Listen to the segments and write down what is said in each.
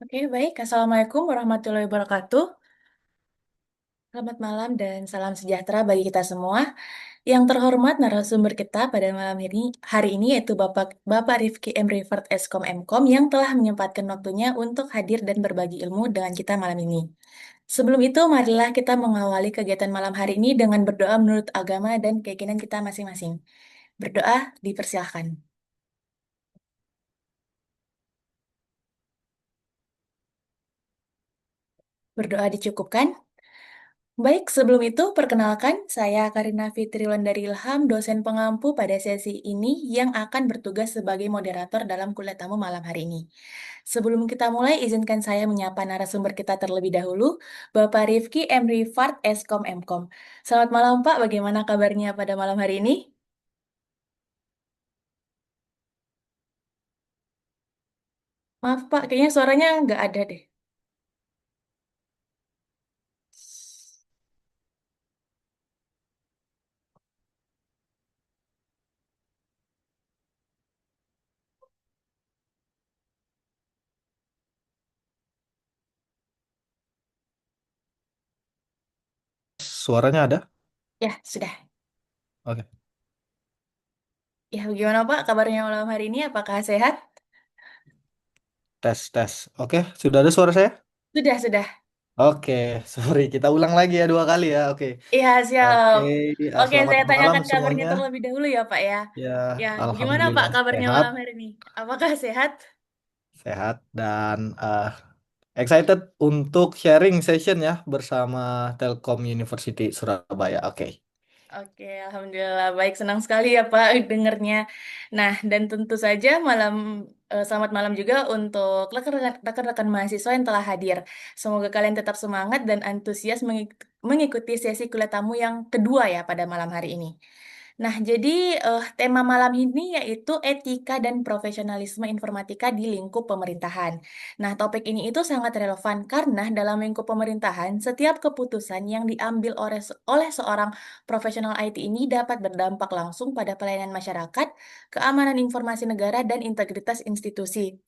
Oke, baik. Assalamualaikum warahmatullahi wabarakatuh. Selamat malam dan salam sejahtera bagi kita semua. Yang terhormat narasumber kita pada malam hari ini yaitu Bapak Rifki M. Rifat Eskom Mkom yang telah menyempatkan waktunya untuk hadir dan berbagi ilmu dengan kita malam ini. Sebelum itu, marilah kita mengawali kegiatan malam hari ini dengan berdoa menurut agama dan keyakinan kita masing-masing. Berdoa dipersilahkan. Berdoa dicukupkan. Baik, sebelum itu perkenalkan saya Karina Fitriwandari Ilham, dosen pengampu pada sesi ini yang akan bertugas sebagai moderator dalam kuliah tamu malam hari ini. Sebelum kita mulai, izinkan saya menyapa narasumber kita terlebih dahulu, Bapak Rifki M. Rifat Eskom Mkom. Selamat malam Pak, bagaimana kabarnya pada malam hari ini? Maaf Pak, kayaknya suaranya nggak ada deh. Suaranya ada? Ya, sudah. Oke. Ya, bagaimana Pak kabarnya malam hari ini? Apakah sehat? Tes, tes. Oke, sudah ada suara saya? Sudah, sudah. Oke, sorry. Kita ulang lagi ya 2 kali ya. Oke. Iya, Oke, siap. Oke, selamat saya malam tanyakan kabarnya semuanya. terlebih dahulu ya, Pak ya. Ya, Ya, gimana Pak Alhamdulillah kabarnya sehat, malam hari ini? Apakah sehat? sehat dan excited untuk sharing session ya bersama Telkom University Surabaya. Oke. Oke, Alhamdulillah. Baik, senang sekali ya Pak dengernya. Nah, dan tentu saja selamat malam juga untuk rekan-rekan mahasiswa yang telah hadir. Semoga kalian tetap semangat dan antusias mengikuti sesi kuliah tamu yang kedua ya pada malam hari ini. Nah, jadi tema malam ini yaitu etika dan profesionalisme informatika di lingkup pemerintahan. Nah, topik ini itu sangat relevan karena dalam lingkup pemerintahan, setiap keputusan yang diambil oleh seorang profesional IT ini dapat berdampak langsung pada pelayanan masyarakat, keamanan informasi negara, dan integritas institusi.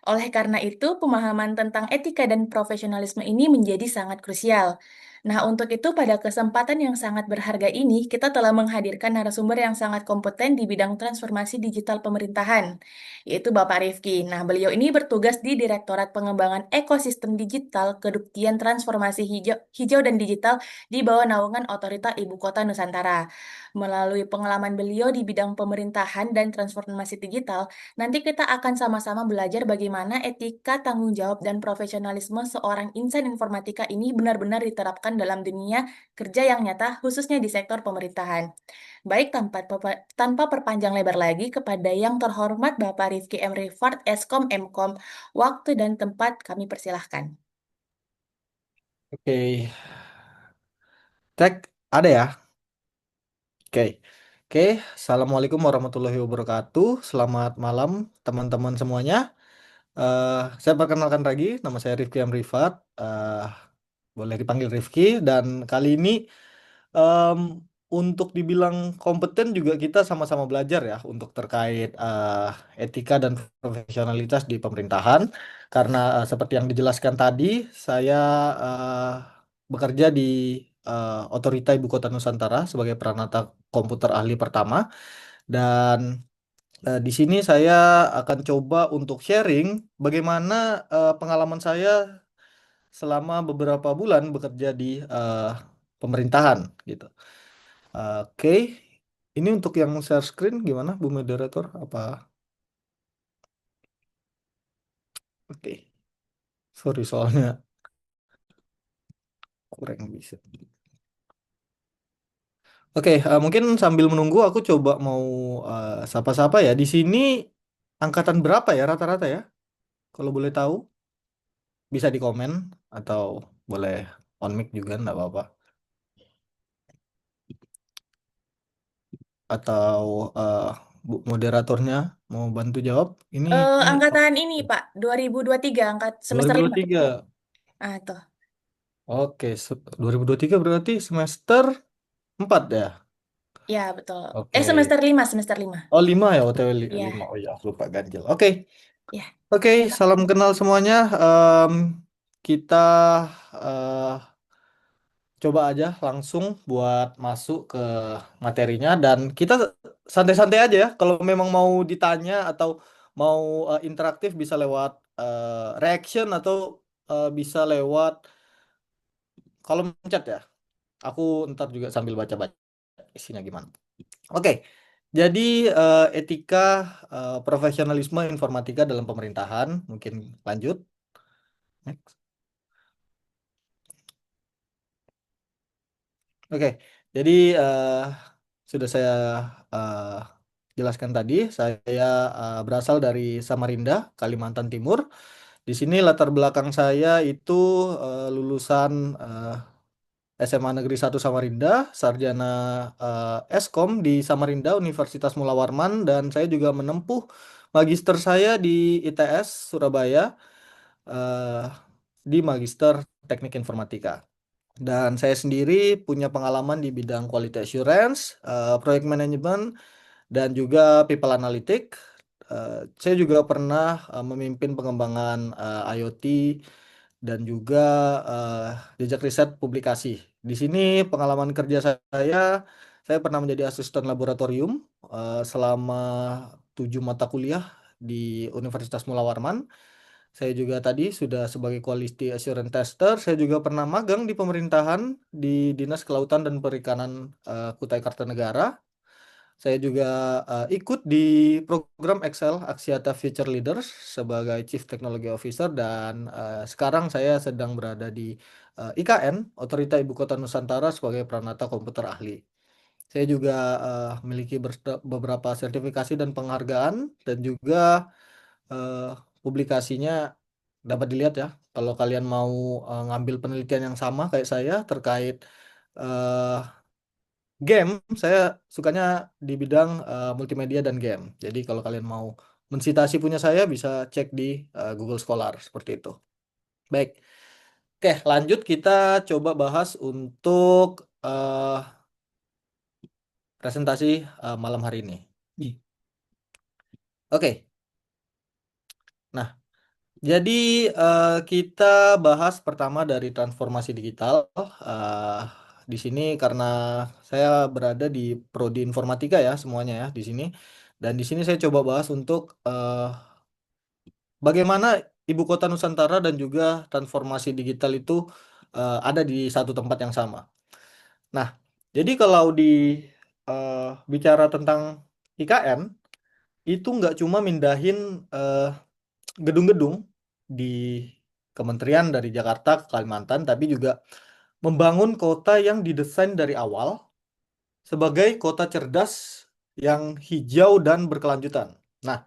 Oleh karena itu, pemahaman tentang etika dan profesionalisme ini menjadi sangat krusial. Nah, untuk itu pada kesempatan yang sangat berharga ini, kita telah menghadirkan narasumber yang sangat kompeten di bidang transformasi digital pemerintahan, yaitu Bapak Rifki. Nah, beliau ini bertugas di Direktorat Pengembangan Ekosistem Digital Keduktian Transformasi Hijau dan Digital di bawah naungan Otorita Ibu Kota Nusantara. Melalui pengalaman beliau di bidang pemerintahan dan transformasi digital, nanti kita akan sama-sama belajar bagaimana etika, tanggung jawab, dan profesionalisme seorang insan informatika ini benar-benar diterapkan dalam dunia kerja yang nyata, khususnya di sektor pemerintahan. Baik, tanpa perpanjang lebar lagi, kepada yang terhormat Bapak Rifki M. Rifat, Eskom Mkom, waktu dan tempat kami persilahkan. Oke. Cek ada ya? Oke. Oke, Assalamualaikum warahmatullahi wabarakatuh. Selamat malam teman-teman semuanya. Eh, saya perkenalkan lagi, nama saya Rifki M. Rifat. Boleh dipanggil Rifki dan kali ini em, untuk dibilang kompeten juga kita sama-sama belajar ya untuk terkait etika dan profesionalitas di pemerintahan karena seperti yang dijelaskan tadi saya eh, bekerja di Otorita Ibu Kota Nusantara sebagai peranata komputer ahli pertama dan di sini saya akan coba untuk sharing bagaimana pengalaman saya selama beberapa bulan bekerja di pemerintahan gitu. Oke, ini untuk yang share screen gimana, Bu Moderator? Apa? Oke, sorry soalnya kurang bisa. Oke, mungkin sambil menunggu aku coba mau sapa-sapa ya. Di sini angkatan berapa ya rata-rata ya? Kalau boleh tahu, bisa di komen atau boleh on mic juga, nggak apa-apa. Atau Bu moderatornya mau bantu jawab? Ini Angkatan ini, Pak, 2023, angkat semester 5. 2023. Ah, tuh. Oke, 2023 berarti semester 4 ya? Ya, betul. Oke. Semester 5, semester 5. Oh, 5 ya, OTW Ya. 5. Oh ya, aku lupa ganjil. Oke. Ya, Oke, silakan. salam kenal semuanya. Kita eh, coba aja langsung buat masuk ke materinya dan kita santai-santai aja ya. Kalau memang mau ditanya atau mau interaktif bisa lewat reaction atau bisa lewat kolom chat ya. Aku ntar juga sambil baca-baca isinya gimana. Oke, jadi etika profesionalisme informatika dalam pemerintahan mungkin lanjut. Next. Oke, jadi sudah saya eh, jelaskan tadi, saya berasal dari Samarinda, Kalimantan Timur. Di sini latar belakang saya itu lulusan SMA Negeri 1 Samarinda, sarjana Eskom di Samarinda Universitas Mula Warman, dan saya juga menempuh magister saya di ITS Surabaya eh, di Magister Teknik Informatika. Dan saya sendiri punya pengalaman di bidang quality assurance, project management, dan juga people analytic. Saya juga pernah memimpin pengembangan IoT dan juga eh, jejak riset publikasi. Di sini pengalaman kerja saya pernah menjadi asisten laboratorium selama 7 mata kuliah di Universitas Mula Warman. Saya juga tadi sudah sebagai quality assurance tester. Saya juga pernah magang di pemerintahan di Dinas Kelautan dan Perikanan Kutai Kartanegara. Saya juga ikut di program Excel Axiata Future Leaders sebagai Chief Technology Officer dan sekarang saya sedang berada di IKN, Otorita Ibu Kota Nusantara sebagai Pranata Komputer Ahli. Saya juga memiliki beberapa sertifikasi dan penghargaan dan juga eh, publikasinya dapat dilihat ya. Kalau kalian mau ngambil penelitian yang sama kayak saya terkait eh, game, saya sukanya di bidang multimedia dan game. Jadi kalau kalian mau mensitasi punya saya bisa cek di Google Scholar seperti itu. Baik. Oke, lanjut kita coba bahas untuk eh, presentasi malam hari ini. Oke. Nah, jadi kita bahas pertama dari transformasi digital. Eh, di sini karena saya berada di prodi informatika ya semuanya ya di sini. Dan di sini saya coba bahas untuk bagaimana ibu kota Nusantara dan juga transformasi digital itu ada di satu tempat yang sama. Nah, jadi kalau di eh, bicara tentang IKN itu nggak cuma mindahin eh, gedung-gedung di kementerian dari Jakarta ke Kalimantan, tapi juga membangun kota yang didesain dari awal sebagai kota cerdas yang hijau dan berkelanjutan. Nah,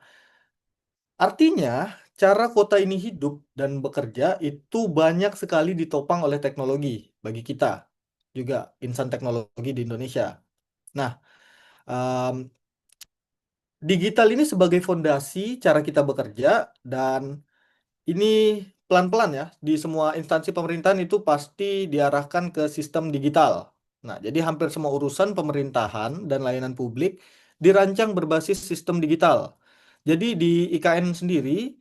artinya cara kota ini hidup dan bekerja itu banyak sekali ditopang oleh teknologi bagi kita, juga insan teknologi di Indonesia. Nah, em, digital ini sebagai fondasi cara kita bekerja dan ini pelan-pelan ya, di semua instansi pemerintahan itu pasti diarahkan ke sistem digital. Nah, jadi hampir semua urusan pemerintahan dan layanan publik dirancang berbasis sistem digital. Jadi di IKN sendiri,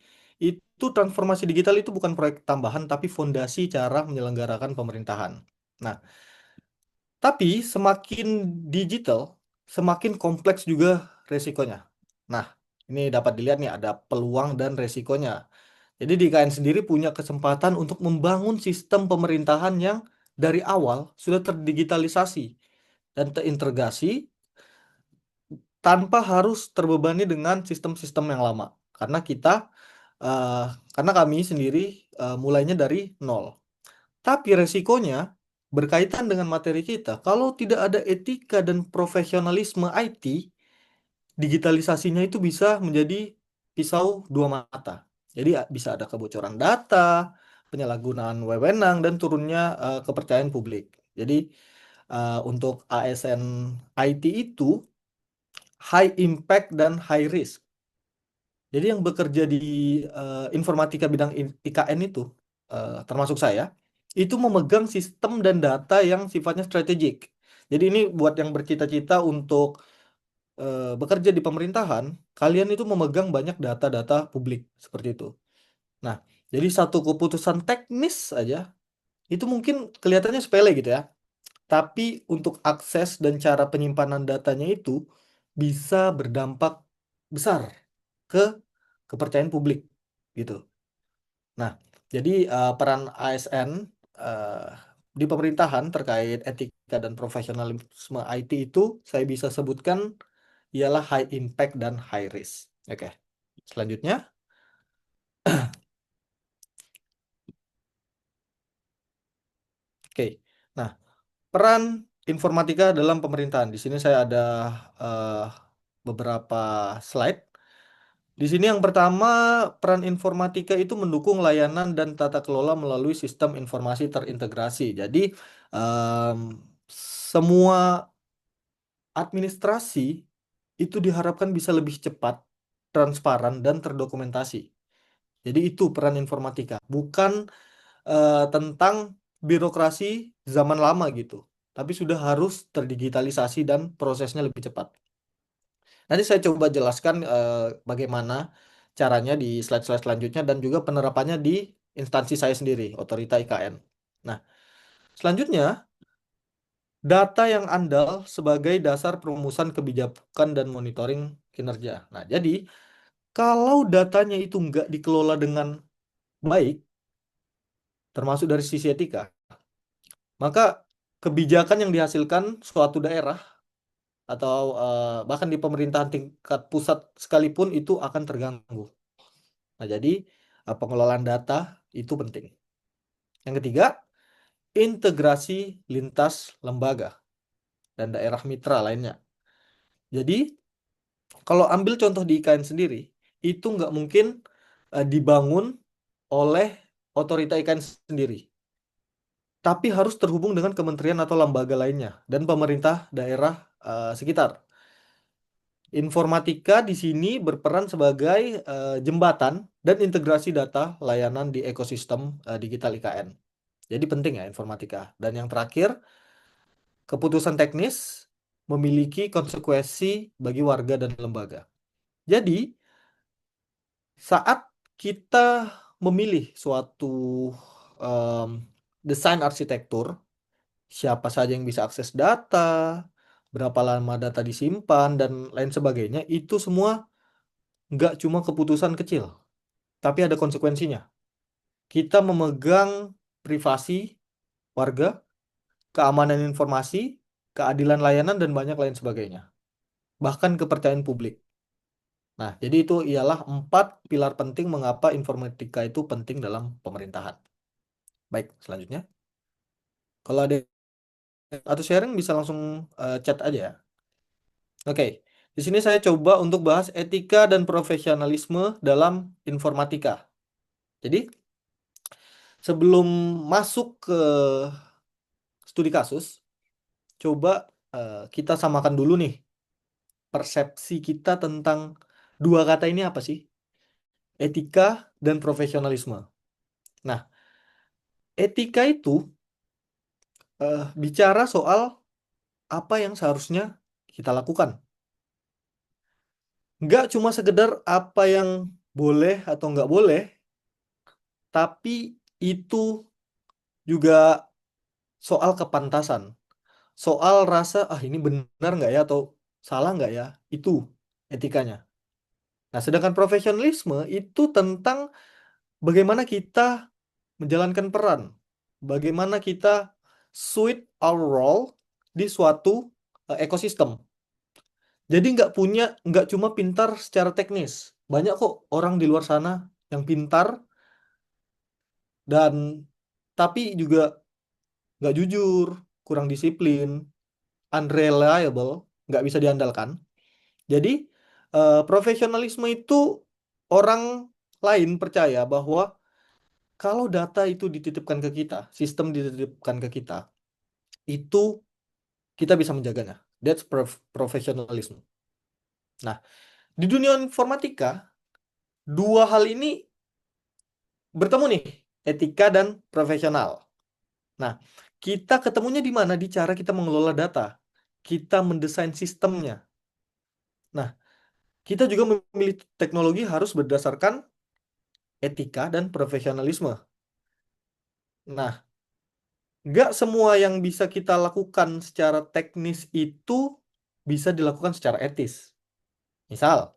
itu transformasi digital itu bukan proyek tambahan, tapi fondasi cara menyelenggarakan pemerintahan. Nah, tapi semakin digital, semakin kompleks juga resikonya. Nah, ini dapat dilihat nih ada peluang dan resikonya. Jadi di IKN sendiri punya kesempatan untuk membangun sistem pemerintahan yang dari awal sudah terdigitalisasi dan terintegrasi tanpa harus terbebani dengan sistem-sistem yang lama. Karena eh, karena kami sendiri mulainya dari nol. Tapi resikonya berkaitan dengan materi kita. Kalau tidak ada etika dan profesionalisme IT, digitalisasinya itu bisa menjadi pisau dua mata. Jadi bisa ada kebocoran data, penyalahgunaan wewenang, dan turunnya kepercayaan publik. Jadi untuk ASN IT itu high impact dan high risk. Jadi yang bekerja di informatika bidang IKN itu, termasuk saya, itu memegang sistem dan data yang sifatnya strategik. Jadi ini buat yang bercita-cita untuk bekerja di pemerintahan, kalian itu memegang banyak data-data publik seperti itu. Nah, jadi satu keputusan teknis aja itu mungkin kelihatannya sepele gitu ya. Tapi untuk akses dan cara penyimpanan datanya itu bisa berdampak besar ke kepercayaan publik gitu. Nah, jadi peran ASN eh, di pemerintahan terkait etika dan profesionalisme IT itu saya bisa sebutkan ialah high impact dan high risk. Oke. Selanjutnya, oke. Nah, peran informatika dalam pemerintahan. Di sini saya ada eh, beberapa slide. Di sini yang pertama, peran informatika itu mendukung layanan dan tata kelola melalui sistem informasi terintegrasi. Jadi, em, semua administrasi itu diharapkan bisa lebih cepat, transparan, dan terdokumentasi. Jadi itu peran informatika, bukan tentang birokrasi zaman lama gitu, tapi sudah harus terdigitalisasi dan prosesnya lebih cepat. Nanti saya coba jelaskan bagaimana caranya di slide-slide selanjutnya dan juga penerapannya di instansi saya sendiri, Otorita IKN. Nah, selanjutnya data yang andal sebagai dasar perumusan kebijakan dan monitoring kinerja. Nah, jadi kalau datanya itu nggak dikelola dengan baik, termasuk dari sisi etika, maka kebijakan yang dihasilkan suatu daerah atau bahkan di pemerintahan tingkat pusat sekalipun itu akan terganggu. Nah, jadi pengelolaan data itu penting. Yang ketiga, integrasi lintas lembaga dan daerah mitra lainnya. Jadi, kalau ambil contoh di IKN sendiri, itu nggak mungkin dibangun oleh otorita IKN sendiri, tapi harus terhubung dengan kementerian atau lembaga lainnya dan pemerintah daerah sekitar. Informatika di sini berperan sebagai jembatan dan integrasi data layanan di ekosistem digital IKN. Jadi penting ya informatika. Dan yang terakhir, keputusan teknis memiliki konsekuensi bagi warga dan lembaga. Jadi, saat kita memilih suatu em, desain arsitektur, siapa saja yang bisa akses data, berapa lama data disimpan, dan lain sebagainya, itu semua nggak cuma keputusan kecil, tapi ada konsekuensinya. Kita memegang privasi warga, keamanan informasi, keadilan layanan, dan banyak lain sebagainya. Bahkan kepercayaan publik. Nah, jadi itu ialah 4 pilar penting mengapa informatika itu penting dalam pemerintahan. Baik, selanjutnya. Kalau ada atau sharing bisa langsung chat aja ya. Oke, di sini saya coba untuk bahas etika dan profesionalisme dalam informatika. Jadi, sebelum masuk ke studi kasus, coba kita samakan dulu nih persepsi kita tentang dua kata ini apa sih? Etika dan profesionalisme. Nah, etika itu bicara soal apa yang seharusnya kita lakukan. Nggak cuma sekedar apa yang boleh atau nggak boleh, tapi itu juga soal kepantasan. Soal rasa, ah ini benar nggak ya atau salah nggak ya? Itu etikanya. Nah, sedangkan profesionalisme itu tentang bagaimana kita menjalankan peran. Bagaimana kita suit our role di suatu ekosistem. Jadi nggak cuma pintar secara teknis. Banyak kok orang di luar sana yang pintar dan tapi juga nggak jujur, kurang disiplin, unreliable, nggak bisa diandalkan. Jadi profesionalisme itu orang lain percaya bahwa kalau data itu dititipkan ke kita, sistem dititipkan ke kita, itu kita bisa menjaganya. That's professionalism. Nah, di dunia informatika, dua hal ini bertemu nih, etika dan profesional. Nah, kita ketemunya di mana? Di cara kita mengelola data. Kita mendesain sistemnya. Nah, kita juga memilih teknologi harus berdasarkan etika dan profesionalisme. Nah, nggak semua yang bisa kita lakukan secara teknis itu bisa dilakukan secara etis. Misal,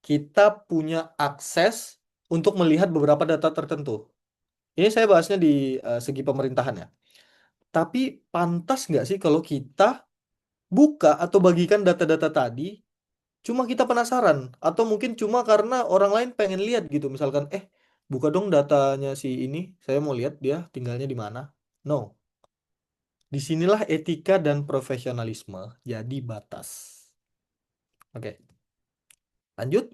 kita punya akses untuk melihat beberapa data tertentu. Ini saya bahasnya di segi pemerintahan ya. Tapi pantas nggak sih kalau kita buka atau bagikan data-data tadi cuma kita penasaran atau mungkin cuma karena orang lain pengen lihat gitu. Misalkan, buka dong datanya si ini, saya mau lihat dia tinggalnya di mana. No, disinilah etika dan profesionalisme jadi batas. Oke, lanjut.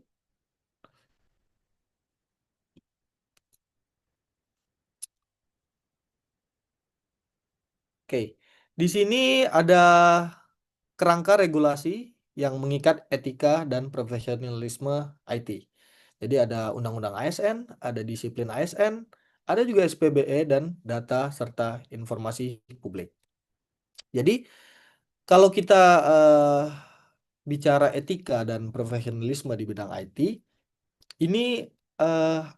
Oke, di sini ada kerangka regulasi yang mengikat etika dan profesionalisme IT. Jadi ada undang-undang ASN, ada disiplin ASN, ada juga SPBE dan data serta informasi publik. Jadi kalau kita eh, bicara etika dan profesionalisme di bidang IT, ini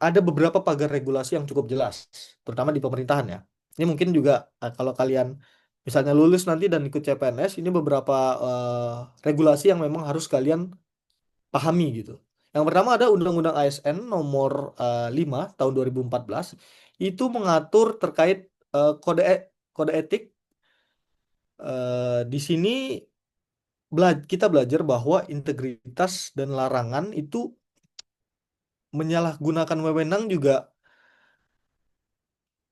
ada beberapa pagar regulasi yang cukup jelas, terutama di pemerintahan ya. Ini mungkin juga kalau kalian misalnya lulus nanti dan ikut CPNS, ini beberapa regulasi yang memang harus kalian pahami gitu. Yang pertama ada Undang-Undang ASN nomor 5 tahun 2014, itu mengatur terkait kode etik. Di sini kita belajar bahwa integritas dan larangan itu menyalahgunakan wewenang juga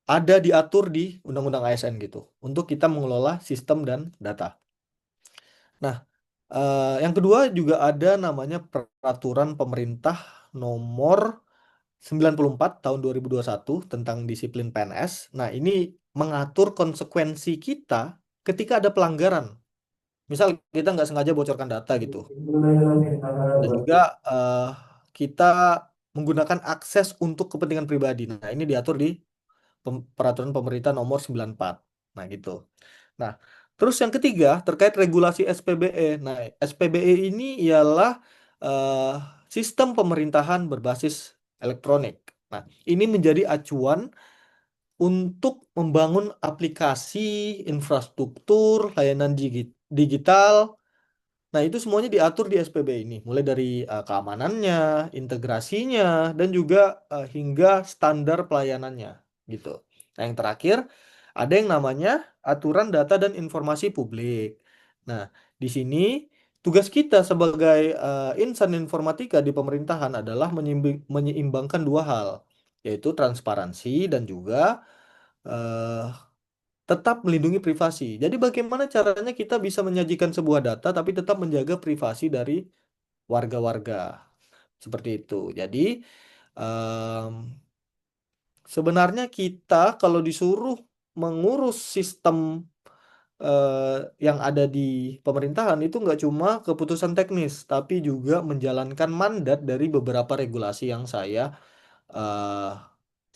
ada diatur di Undang-Undang ASN gitu untuk kita mengelola sistem dan data. Nah, yang kedua juga ada namanya Peraturan Pemerintah Nomor 94 tahun 2021 tentang disiplin PNS. Nah, ini mengatur konsekuensi kita ketika ada pelanggaran. Misal kita nggak sengaja bocorkan data gitu. Dan juga eh, kita menggunakan akses untuk kepentingan pribadi. Nah, ini diatur di Peraturan Pemerintah Nomor 94. Nah, gitu. Nah, terus yang ketiga terkait regulasi SPBE. Nah, SPBE ini ialah eh, sistem pemerintahan berbasis elektronik. Nah, ini menjadi acuan untuk membangun aplikasi, infrastruktur, layanan digital. Nah, itu semuanya diatur di SPB ini, mulai dari keamanannya, integrasinya, dan juga hingga standar pelayanannya, gitu. Nah, yang terakhir, ada yang namanya aturan data dan informasi publik. Nah, di sini tugas kita sebagai insan informatika di pemerintahan adalah menyeimbangkan dua hal, yaitu transparansi dan juga eh, tetap melindungi privasi. Jadi bagaimana caranya kita bisa menyajikan sebuah data tapi tetap menjaga privasi dari warga-warga. Seperti itu. Jadi em, sebenarnya kita kalau disuruh mengurus sistem yang ada di pemerintahan itu nggak cuma keputusan teknis, tapi juga menjalankan mandat dari beberapa regulasi yang saya eh,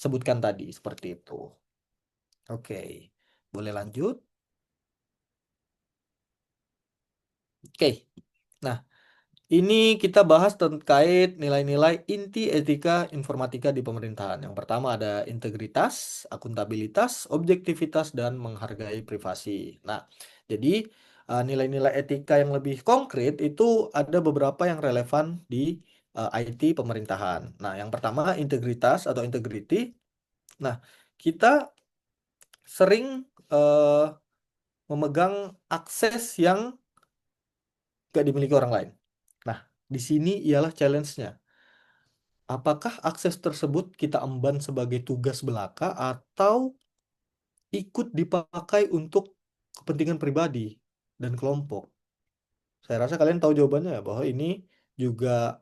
sebutkan tadi. Seperti itu. Oke, boleh lanjut? Oke. Nah, ini kita bahas terkait nilai-nilai inti etika informatika di pemerintahan. Yang pertama ada integritas, akuntabilitas, objektivitas, dan menghargai privasi. Nah, jadi nilai-nilai etika yang lebih konkret itu ada beberapa yang relevan di IT pemerintahan. Nah, yang pertama integritas atau integrity. Nah, kita sering eh, memegang akses yang gak dimiliki orang lain. Nah, di sini ialah challenge-nya. Apakah akses tersebut kita emban sebagai tugas belaka atau ikut dipakai untuk kepentingan pribadi dan kelompok? Saya rasa kalian tahu jawabannya ya, bahwa ini juga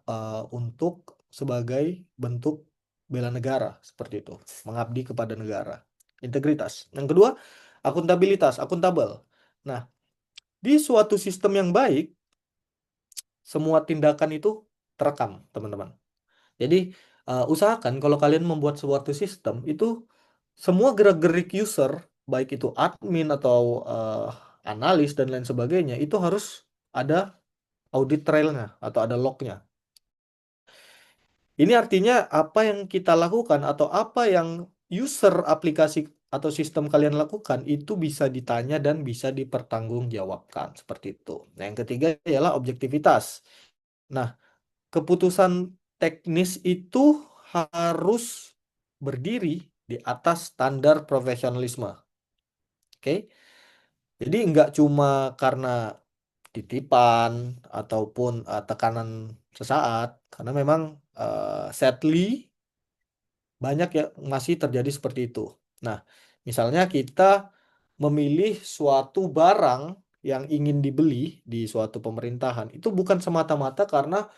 untuk sebagai bentuk bela negara seperti itu, mengabdi kepada negara. Integritas. Yang kedua, akuntabilitas, akuntabel. Nah, di suatu sistem yang baik, semua tindakan itu terekam, teman-teman. Jadi usahakan kalau kalian membuat suatu sistem itu semua gerak-gerik user, baik itu admin atau analis dan lain sebagainya, itu harus ada audit trailnya atau ada lognya. Ini artinya apa yang kita lakukan atau apa yang user aplikasi atau sistem kalian lakukan itu bisa ditanya dan bisa dipertanggungjawabkan seperti itu. Nah, yang ketiga ialah objektivitas. Nah, keputusan teknis itu harus berdiri di atas standar profesionalisme. Oke? Jadi nggak cuma karena titipan ataupun tekanan sesaat, karena memang sadly banyak ya masih terjadi seperti itu. Nah, misalnya kita memilih suatu barang yang ingin dibeli di suatu pemerintahan, itu bukan semata-mata karena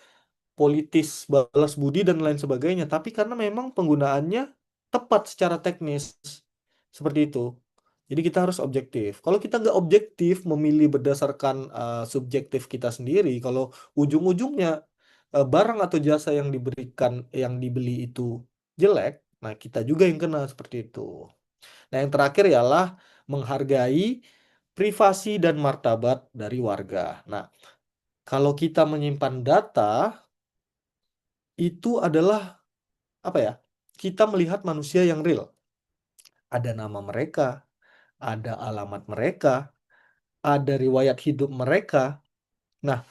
politis, balas budi dan lain sebagainya, tapi karena memang penggunaannya tepat secara teknis. Seperti itu. Jadi kita harus objektif. Kalau kita nggak objektif, memilih berdasarkan subjektif kita sendiri, kalau ujung-ujungnya barang atau jasa yang diberikan, yang dibeli itu jelek, nah kita juga yang kena seperti itu. Nah yang terakhir ialah menghargai privasi dan martabat dari warga. Nah, kalau kita menyimpan data, itu adalah apa ya? Kita melihat manusia yang real. Ada nama mereka, ada alamat mereka, ada riwayat hidup mereka. Nah,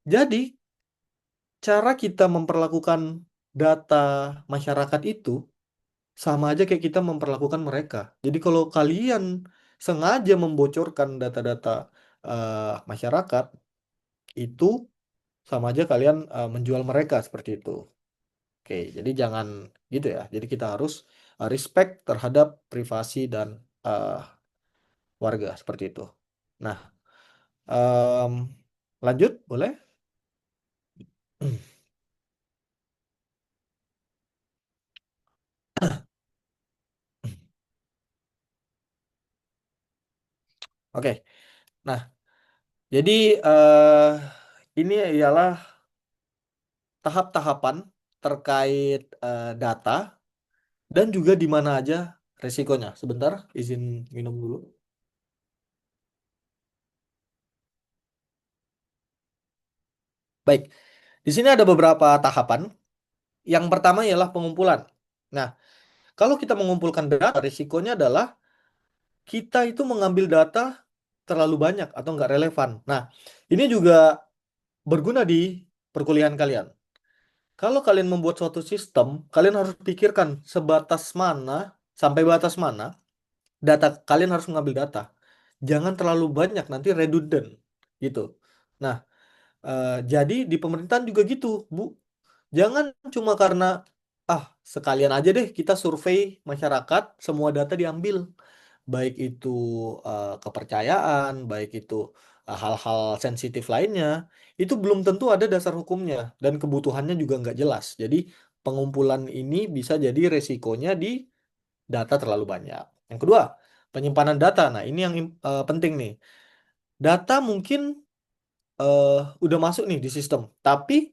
jadi cara kita memperlakukan data masyarakat itu sama aja kayak kita memperlakukan mereka. Jadi kalau kalian sengaja membocorkan data-data masyarakat itu sama aja kalian menjual mereka seperti itu. Oke, jadi jangan gitu ya. Jadi kita harus respect terhadap privasi dan eh, warga seperti itu. Nah, em, lanjut boleh? Oke. Nah, jadi ini ialah tahap-tahapan terkait data dan juga di mana aja resikonya. Sebentar, izin minum dulu. Baik, di sini ada beberapa tahapan. Yang pertama ialah pengumpulan. Nah, kalau kita mengumpulkan data, risikonya adalah kita itu mengambil data terlalu banyak atau nggak relevan. Nah, ini juga berguna di perkuliahan kalian. Kalau kalian membuat suatu sistem, kalian harus pikirkan sebatas mana, sampai batas mana data kalian harus mengambil data. Jangan terlalu banyak, nanti redundant gitu. Nah, jadi di pemerintahan juga gitu, Bu. Jangan cuma karena sekalian aja deh kita survei masyarakat, semua data diambil. Baik itu kepercayaan, baik itu hal-hal sensitif lainnya, itu belum tentu ada dasar hukumnya dan kebutuhannya juga nggak jelas. Jadi pengumpulan ini bisa jadi resikonya di data terlalu banyak. Yang kedua, penyimpanan data. Nah, ini yang penting nih. Data mungkin eh, udah masuk nih di sistem, tapi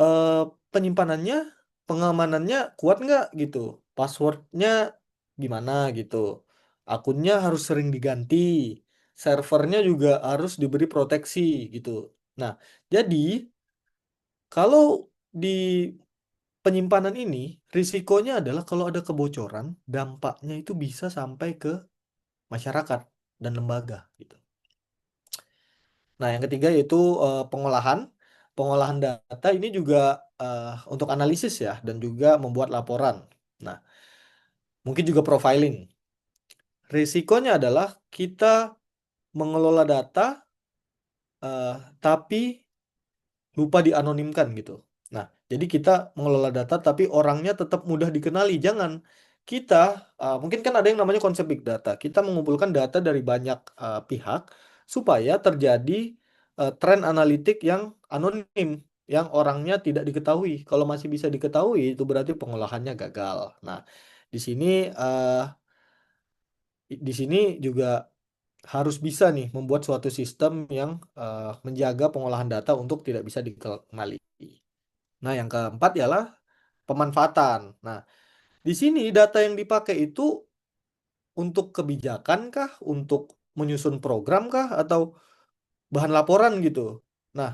eh, penyimpanannya, pengamanannya kuat nggak gitu, passwordnya gimana gitu, akunnya harus sering diganti, servernya juga harus diberi proteksi gitu. Nah, jadi kalau di penyimpanan ini risikonya adalah kalau ada kebocoran, dampaknya itu bisa sampai ke masyarakat dan lembaga gitu. Nah, yang ketiga yaitu pengolahan. Pengolahan data ini juga eh, untuk analisis ya dan juga membuat laporan. Nah, mungkin juga profiling. Risikonya adalah kita mengelola data tapi lupa dianonimkan gitu. Nah, jadi kita mengelola data tapi orangnya tetap mudah dikenali. Jangan kita mungkin kan ada yang namanya konsep big data. Kita mengumpulkan data dari banyak pihak supaya terjadi tren analitik yang anonim, yang orangnya tidak diketahui. Kalau masih bisa diketahui itu berarti pengolahannya gagal. Nah, di sini juga harus bisa nih membuat suatu sistem yang menjaga pengolahan data untuk tidak bisa dikenali. Nah, yang keempat ialah pemanfaatan. Nah, di sini data yang dipakai itu untuk kebijakan kah, untuk menyusun program kah, atau bahan laporan gitu. Nah,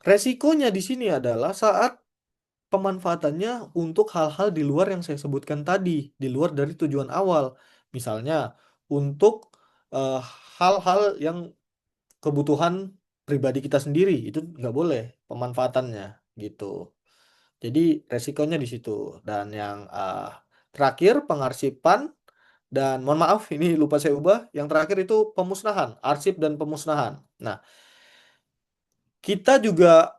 resikonya di sini adalah saat pemanfaatannya untuk hal-hal di luar yang saya sebutkan tadi, di luar dari tujuan awal. Misalnya untuk eh, hal-hal yang kebutuhan pribadi kita sendiri, itu nggak boleh pemanfaatannya gitu. Jadi resikonya di situ. Dan yang terakhir pengarsipan dan mohon maaf ini lupa saya ubah. Yang terakhir itu pemusnahan, arsip dan pemusnahan. Nah, kita juga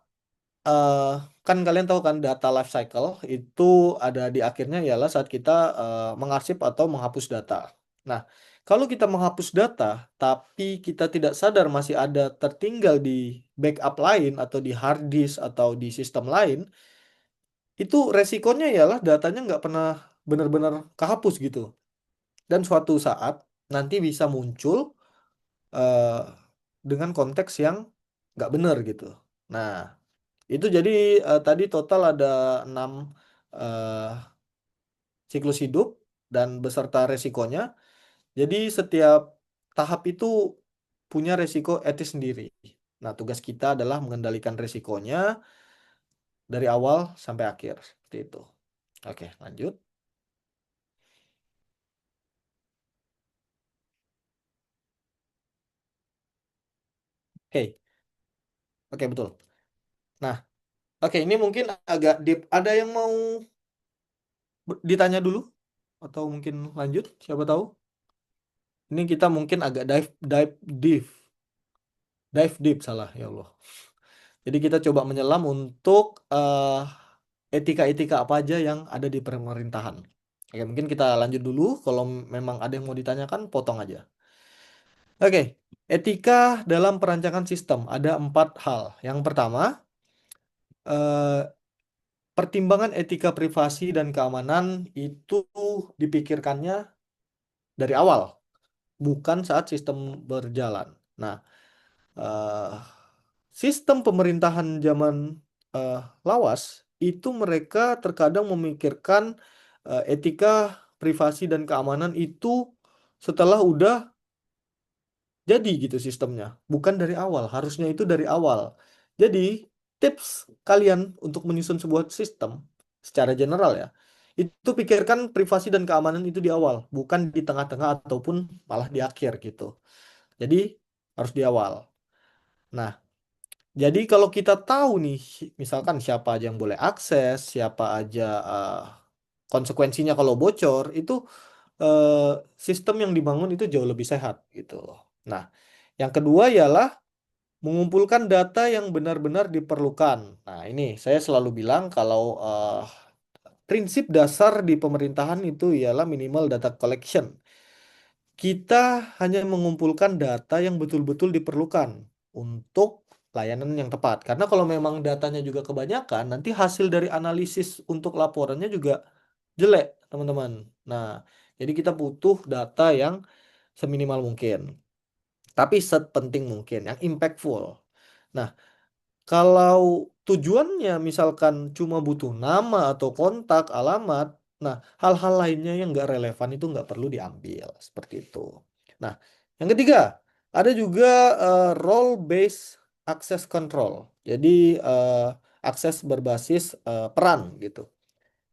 eh, kan kalian tahu kan data life cycle itu ada di akhirnya ialah saat kita mengarsip atau menghapus data. Nah, kalau kita menghapus data tapi kita tidak sadar masih ada tertinggal di backup lain atau di hard disk atau di sistem lain, itu resikonya ialah datanya nggak pernah benar-benar kehapus gitu. Dan suatu saat nanti bisa muncul eh, dengan konteks yang nggak benar gitu. Nah, itu jadi tadi total ada 6 eh, siklus hidup dan beserta resikonya. Jadi setiap tahap itu punya resiko etis sendiri. Nah, tugas kita adalah mengendalikan resikonya dari awal sampai akhir. Seperti itu. Oke, lanjut. Oke, oke betul. Nah, oke ini mungkin agak deep. Ada yang mau ditanya dulu? Atau mungkin lanjut? Siapa tahu? Ini kita mungkin agak dive deep salah ya Allah. Jadi kita coba menyelam untuk etika-etika apa aja yang ada di pemerintahan. Oke, mungkin kita lanjut dulu. Kalau memang ada yang mau ditanyakan, potong aja. Oke, etika dalam perancangan sistem ada 4 hal. Yang pertama, eh, pertimbangan etika privasi dan keamanan itu dipikirkannya dari awal, bukan saat sistem berjalan. Nah, eh, sistem pemerintahan zaman eh, lawas itu mereka terkadang memikirkan etika privasi dan keamanan itu setelah udah jadi gitu sistemnya, bukan dari awal. Harusnya itu dari awal. Jadi tips kalian untuk menyusun sebuah sistem secara general ya, itu pikirkan privasi dan keamanan itu di awal, bukan di tengah-tengah ataupun malah di akhir gitu. Jadi harus di awal. Nah, jadi kalau kita tahu nih, misalkan siapa aja yang boleh akses, siapa aja konsekuensinya kalau bocor, itu eh, sistem yang dibangun itu jauh lebih sehat gitu loh. Nah, yang kedua ialah mengumpulkan data yang benar-benar diperlukan. Nah, ini saya selalu bilang kalau prinsip dasar di pemerintahan itu ialah minimal data collection. Kita hanya mengumpulkan data yang betul-betul diperlukan untuk layanan yang tepat. Karena kalau memang datanya juga kebanyakan, nanti hasil dari analisis untuk laporannya juga jelek, teman-teman. Nah, jadi kita butuh data yang seminimal mungkin, tapi sepenting mungkin, yang impactful. Nah, kalau tujuannya misalkan cuma butuh nama atau kontak, alamat, nah hal-hal lainnya yang nggak relevan itu nggak perlu diambil seperti itu. Nah, yang ketiga ada juga role based access control. Jadi akses berbasis peran gitu.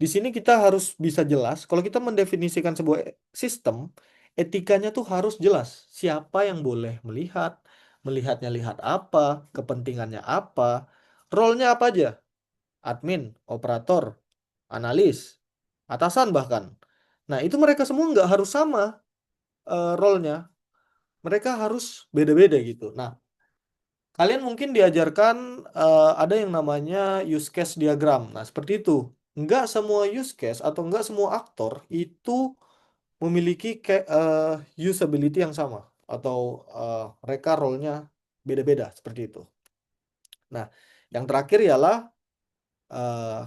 Di sini kita harus bisa jelas, kalau kita mendefinisikan sebuah sistem, etikanya tuh harus jelas. Siapa yang boleh melihat, melihatnya lihat apa, kepentingannya apa, role-nya apa aja, admin, operator, analis, atasan bahkan. Nah, itu mereka semua nggak harus sama role-nya. Mereka harus beda-beda gitu. Nah, kalian mungkin diajarkan ada yang namanya use case diagram. Nah, seperti itu. Nggak semua use case atau nggak semua aktor itu memiliki usability yang sama atau mereka role-nya beda-beda seperti itu. Nah, yang terakhir ialah eh,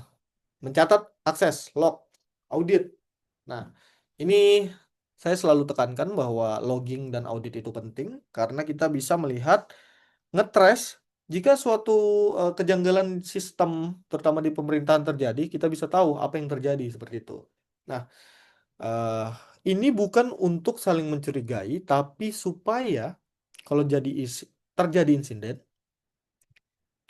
mencatat akses, log, audit. Nah, ini saya selalu tekankan bahwa logging dan audit itu penting karena kita bisa melihat ngetrace jika suatu kejanggalan sistem terutama di pemerintahan terjadi, kita bisa tahu apa yang terjadi seperti itu. Nah, eh, ini bukan untuk saling mencurigai, tapi supaya kalau terjadi insiden,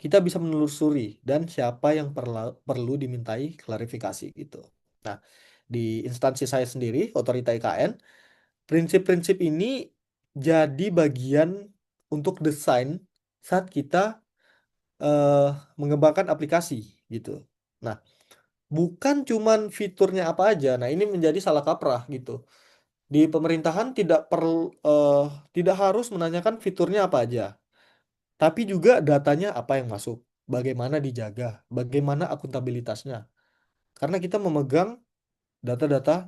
kita bisa menelusuri dan siapa yang perlu dimintai klarifikasi gitu. Nah, di instansi saya sendiri, Otorita IKN, prinsip-prinsip ini jadi bagian untuk desain saat kita eh, mengembangkan aplikasi gitu. Nah, bukan cuman fiturnya apa aja. Nah, ini menjadi salah kaprah gitu. Di pemerintahan tidak harus menanyakan fiturnya apa aja, tapi juga datanya apa yang masuk, bagaimana dijaga, bagaimana akuntabilitasnya. Karena kita memegang data-data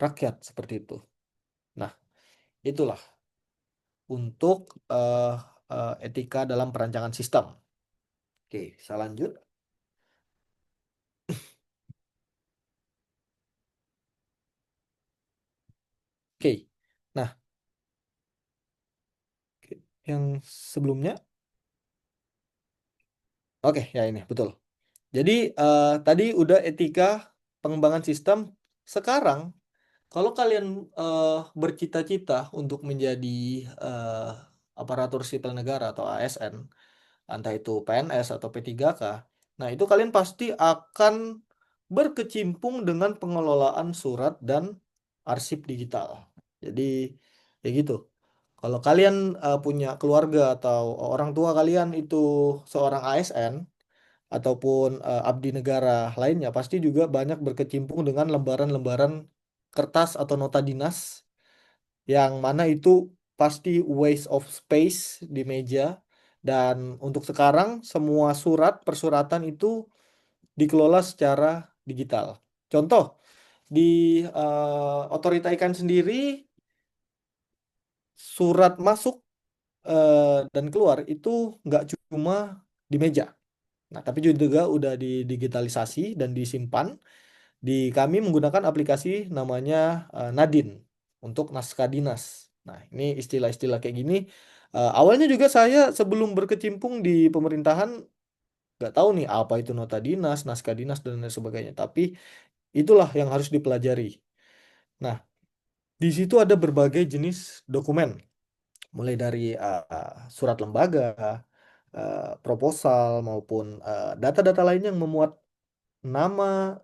rakyat seperti itu. Nah, itulah untuk eh, etika dalam perancangan sistem. Oke, saya lanjut. Oke. Nah, yang sebelumnya, oke ya ini betul. Jadi tadi udah etika pengembangan sistem. Sekarang kalau kalian eh, bercita-cita untuk menjadi eh, aparatur sipil negara atau ASN, entah itu PNS atau P3K, nah itu kalian pasti akan berkecimpung dengan pengelolaan surat dan arsip digital. Jadi ya gitu. Kalau kalian punya keluarga atau orang tua kalian itu seorang ASN ataupun abdi negara lainnya, pasti juga banyak berkecimpung dengan lembaran-lembaran kertas atau nota dinas yang mana itu pasti waste of space di meja. Dan untuk sekarang semua surat persuratan itu dikelola secara digital. Contoh di Otorita IKN sendiri, surat masuk dan keluar itu nggak cuma di meja. Nah, tapi juga udah didigitalisasi dan disimpan. Kami menggunakan aplikasi namanya Nadine untuk naskah dinas. Nah, ini istilah-istilah kayak gini. Awalnya juga saya sebelum berkecimpung di pemerintahan nggak tahu nih apa itu nota dinas, naskah dinas dan lain sebagainya. Tapi itulah yang harus dipelajari. Nah, di situ ada berbagai jenis dokumen, mulai dari surat lembaga, proposal maupun data-data lain yang memuat nama,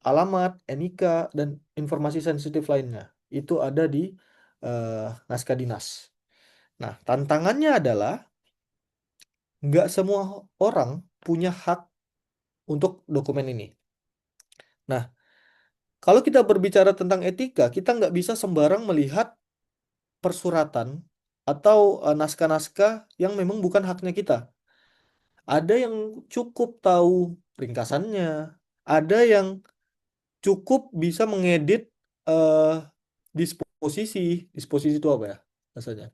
alamat, NIK, dan informasi sensitif lainnya. Itu ada di naskah dinas. Nah, tantangannya adalah nggak semua orang punya hak untuk dokumen ini. Nah, kalau kita berbicara tentang etika, kita nggak bisa sembarang melihat persuratan atau naskah-naskah yang memang bukan haknya kita. Ada yang cukup tahu ringkasannya, ada yang cukup bisa mengedit eh, disposisi. Disposisi itu apa ya rasanya?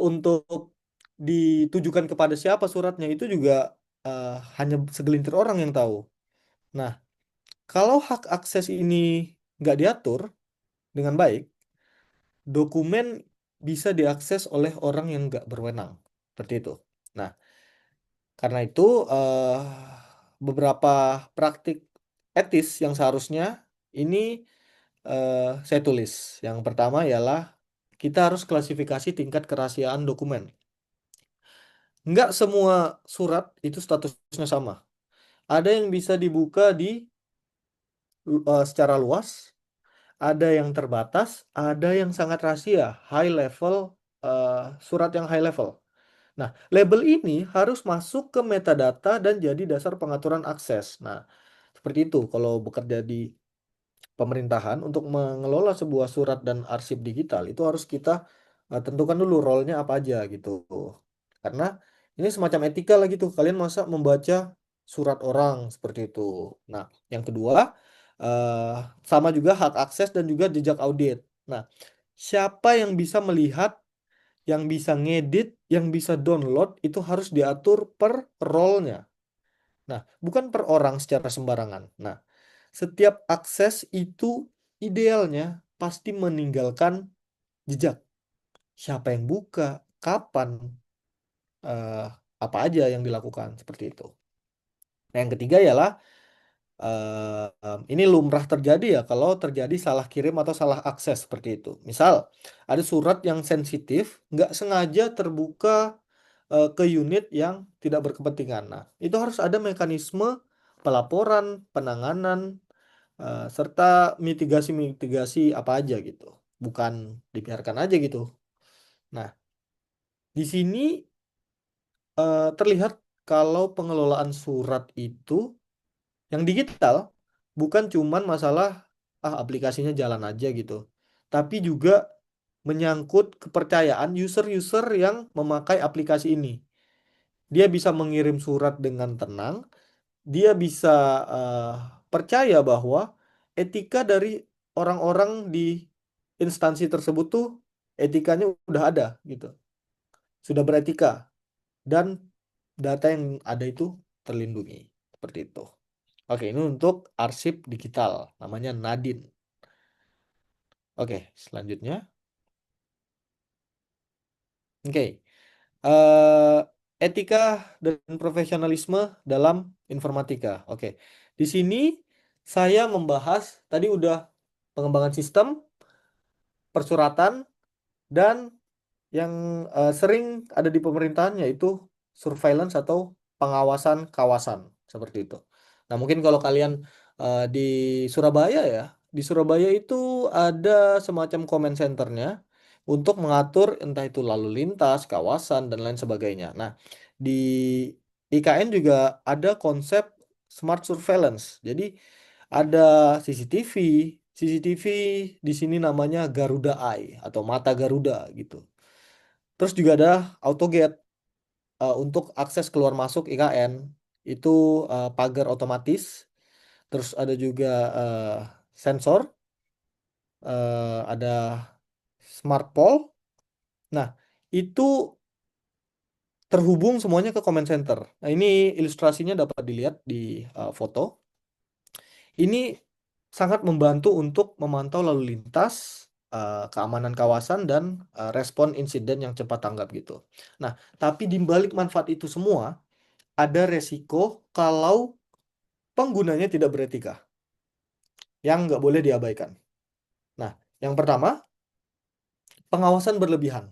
Untuk ditujukan kepada siapa suratnya itu juga eh, hanya segelintir orang yang tahu. Nah, kalau hak akses ini nggak diatur dengan baik, dokumen bisa diakses oleh orang yang nggak berwenang. Seperti itu. Nah, karena itu beberapa praktik etis yang seharusnya ini saya tulis. Yang pertama ialah kita harus klasifikasi tingkat kerahasiaan dokumen. Nggak semua surat itu statusnya sama. Ada yang bisa dibuka secara luas, ada yang terbatas, ada yang sangat rahasia, high level, eh, surat yang high level. Nah, label ini harus masuk ke metadata dan jadi dasar pengaturan akses. Nah, seperti itu kalau bekerja di pemerintahan untuk mengelola sebuah surat dan arsip digital itu harus kita tentukan dulu role-nya apa aja gitu. Karena ini semacam etika lagi tuh. Kalian masa membaca surat orang seperti itu. Nah, yang kedua eh, sama juga hak akses dan juga jejak audit. Nah, siapa yang bisa melihat, yang bisa ngedit, yang bisa download itu harus diatur per role-nya. Nah, bukan per orang secara sembarangan. Nah, setiap akses itu idealnya pasti meninggalkan jejak. Siapa yang buka, kapan, eh, apa aja yang dilakukan seperti itu. Nah, yang ketiga ialah ini lumrah terjadi ya kalau terjadi salah kirim atau salah akses seperti itu. Misal ada surat yang sensitif, nggak sengaja terbuka ke unit yang tidak berkepentingan. Nah, itu harus ada mekanisme pelaporan, penanganan, serta mitigasi-mitigasi apa aja gitu. Bukan dibiarkan aja gitu. Nah, di sini terlihat kalau pengelolaan surat itu yang digital bukan cuman masalah aplikasinya jalan aja gitu, tapi juga menyangkut kepercayaan user-user yang memakai aplikasi ini. Dia bisa mengirim surat dengan tenang, dia bisa eh, percaya bahwa etika dari orang-orang di instansi tersebut tuh etikanya udah ada gitu, sudah beretika dan data yang ada itu terlindungi. Seperti itu. Oke, ini untuk arsip digital, namanya Nadine. Oke, selanjutnya. Oke, eh, etika dan profesionalisme dalam informatika. Oke, di sini saya membahas tadi udah pengembangan sistem, persuratan, dan yang sering ada di pemerintahan yaitu surveillance atau pengawasan kawasan seperti itu. Nah, mungkin kalau kalian di Surabaya ya, di Surabaya itu ada semacam comment centernya untuk mengatur entah itu lalu lintas, kawasan dan lain sebagainya. Nah, di IKN juga ada konsep smart surveillance. Jadi ada CCTV, CCTV di sini namanya Garuda Eye atau mata Garuda gitu. Terus juga ada AutoGate untuk akses keluar masuk IKN itu pagar otomatis. Terus ada juga eh, sensor, ada smart pole. Nah, itu terhubung semuanya ke command center. Nah, ini ilustrasinya dapat dilihat di foto. Ini sangat membantu untuk memantau lalu lintas, keamanan kawasan, dan respon insiden yang cepat tanggap gitu. Nah, tapi di balik manfaat itu semua, ada resiko kalau penggunanya tidak beretika, yang nggak boleh diabaikan. Nah, yang pertama, pengawasan berlebihan.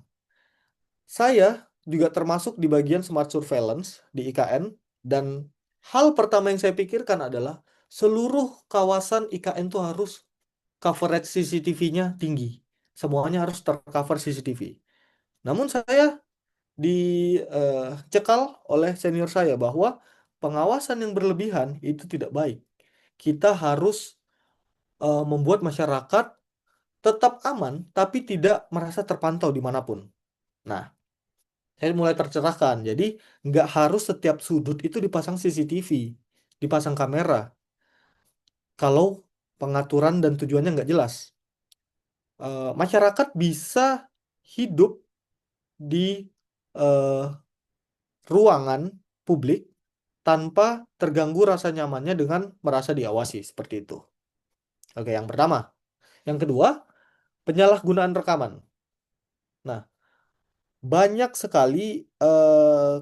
Saya juga termasuk di bagian smart surveillance di IKN, dan hal pertama yang saya pikirkan adalah seluruh kawasan IKN itu harus coverage CCTV-nya tinggi. Semuanya harus tercover CCTV. Namun saya dicekal oleh senior saya bahwa pengawasan yang berlebihan itu tidak baik. Kita harus membuat masyarakat tetap aman, tapi tidak merasa terpantau dimanapun. Nah, saya mulai tercerahkan. Jadi, nggak harus setiap sudut itu dipasang CCTV, dipasang kamera, kalau pengaturan dan tujuannya nggak jelas. Masyarakat bisa hidup di eh, ruangan publik tanpa terganggu rasa nyamannya dengan merasa diawasi, seperti itu. Oke, yang pertama. Yang kedua, penyalahgunaan rekaman. Nah, banyak sekali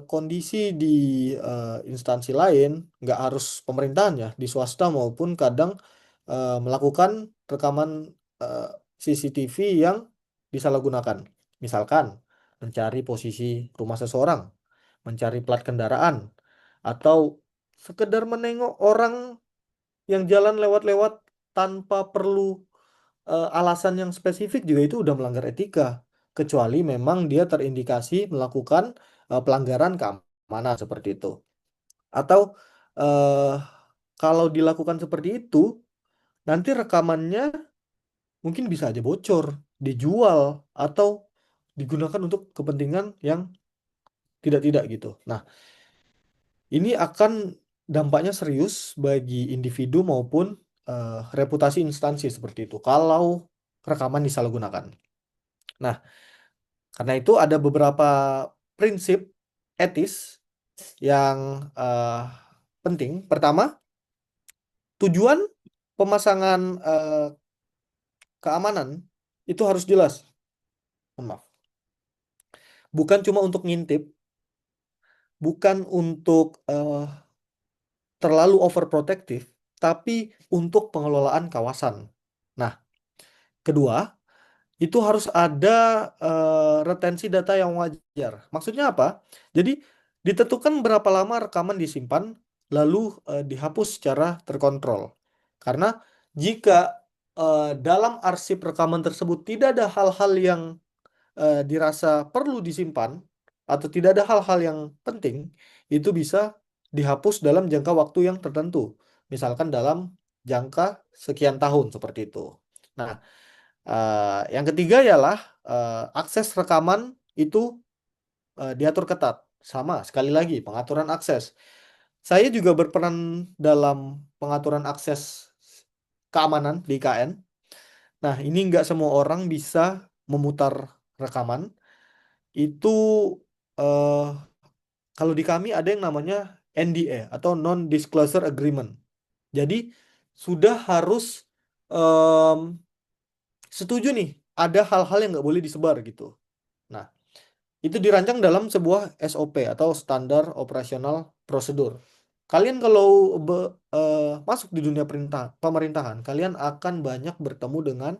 kondisi di instansi lain, nggak harus pemerintahan ya, di swasta maupun kadang melakukan rekaman eh, CCTV yang disalahgunakan. Misalkan mencari posisi rumah seseorang, mencari plat kendaraan, atau sekedar menengok orang yang jalan lewat-lewat tanpa perlu alasan yang spesifik juga itu udah melanggar etika. Kecuali memang dia terindikasi melakukan pelanggaran keamanan seperti itu. Atau eh, kalau dilakukan seperti itu, nanti rekamannya mungkin bisa aja bocor, dijual, atau digunakan untuk kepentingan yang tidak-tidak gitu. Nah, ini akan dampaknya serius bagi individu maupun reputasi instansi seperti itu kalau rekaman disalahgunakan. Nah, karena itu ada beberapa prinsip etis yang penting. Pertama, tujuan pemasangan keamanan itu harus jelas. Mohon maaf. Bukan cuma untuk ngintip, bukan untuk terlalu overprotective, tapi untuk pengelolaan kawasan. Nah, kedua, itu harus ada retensi data yang wajar. Maksudnya apa? Jadi ditentukan berapa lama rekaman disimpan, lalu dihapus secara terkontrol. Karena jika dalam arsip rekaman tersebut tidak ada hal-hal yang dirasa perlu disimpan atau tidak ada hal-hal yang penting, itu bisa dihapus dalam jangka waktu yang tertentu. Misalkan dalam jangka sekian tahun seperti itu. Nah, yang ketiga ialah akses rekaman itu diatur ketat. Sama, sekali lagi pengaturan akses. Saya juga berperan dalam pengaturan akses keamanan di IKN. Nah, ini nggak semua orang bisa memutar rekaman. Itu eh, kalau di kami ada yang namanya NDA atau Non-Disclosure Agreement. Jadi sudah harus em, setuju nih, ada hal-hal yang nggak boleh disebar gitu. Nah, itu dirancang dalam sebuah SOP atau standar operasional prosedur. Kalian kalau masuk di dunia pemerintahan, kalian akan banyak bertemu dengan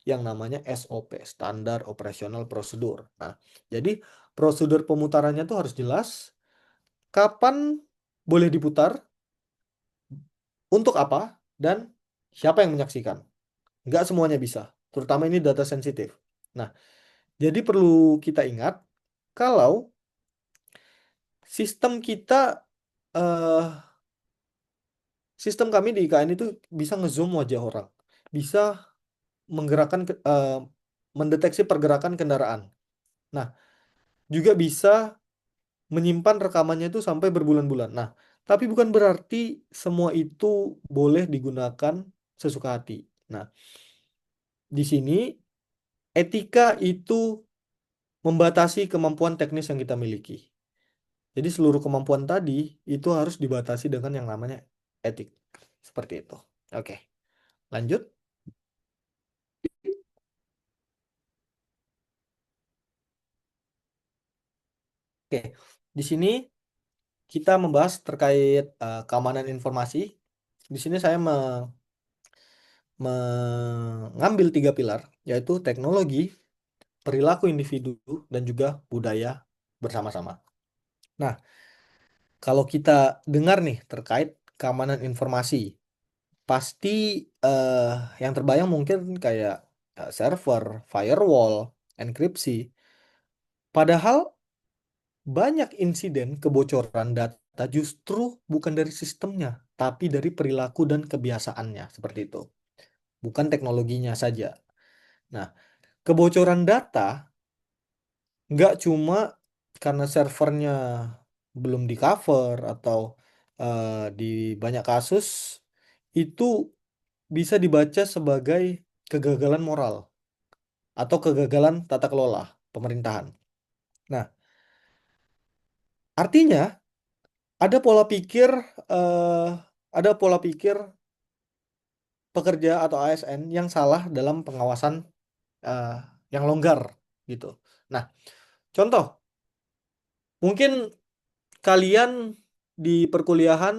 yang namanya SOP, standar operasional prosedur. Nah, jadi prosedur pemutarannya tuh harus jelas, kapan boleh diputar, untuk apa, dan siapa yang menyaksikan. Nggak semuanya bisa, terutama ini data sensitif. Nah, jadi perlu kita ingat kalau sistem kita, eh sistem kami di IKN itu bisa ngezoom wajah orang, bisa mendeteksi pergerakan kendaraan. Nah, juga bisa menyimpan rekamannya itu sampai berbulan-bulan. Nah, tapi bukan berarti semua itu boleh digunakan sesuka hati. Nah, di sini etika itu membatasi kemampuan teknis yang kita miliki. Jadi seluruh kemampuan tadi itu harus dibatasi dengan yang namanya etik. Seperti itu. Oke, lanjut. Oke, di sini kita membahas terkait keamanan informasi. Di sini saya mengambil tiga pilar, yaitu teknologi, perilaku individu, dan juga budaya bersama-sama. Nah, kalau kita dengar nih terkait keamanan informasi, pasti eh, yang terbayang mungkin kayak server, firewall, enkripsi. Padahal banyak insiden kebocoran data justru bukan dari sistemnya, tapi dari perilaku dan kebiasaannya, seperti itu. Bukan teknologinya saja. Nah, kebocoran data nggak cuma karena servernya belum di cover atau eh, di banyak kasus itu bisa dibaca sebagai kegagalan moral atau kegagalan tata kelola pemerintahan. Nah, artinya ada pola pikir eh, ada pola pikir pekerja atau ASN yang salah dalam pengawasan eh, yang longgar gitu. Nah, contoh, mungkin kalian di perkuliahan,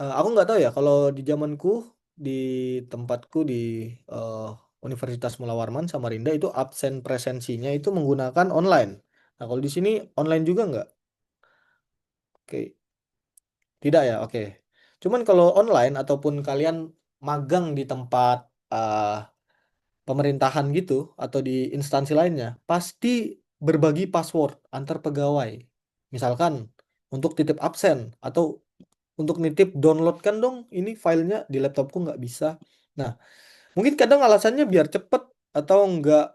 aku nggak tahu ya kalau di zamanku di tempatku di eh, Universitas Mula Warman Samarinda itu absen presensinya itu menggunakan online. Nah, kalau di sini online juga nggak? Oke, tidak ya. Oke. Cuman kalau online ataupun kalian magang di tempat eh, pemerintahan gitu atau di instansi lainnya, pasti berbagi password antar pegawai. Misalkan untuk titip absen atau untuk nitip downloadkan dong ini filenya di laptopku nggak bisa. Nah, mungkin kadang alasannya biar cepet atau nggak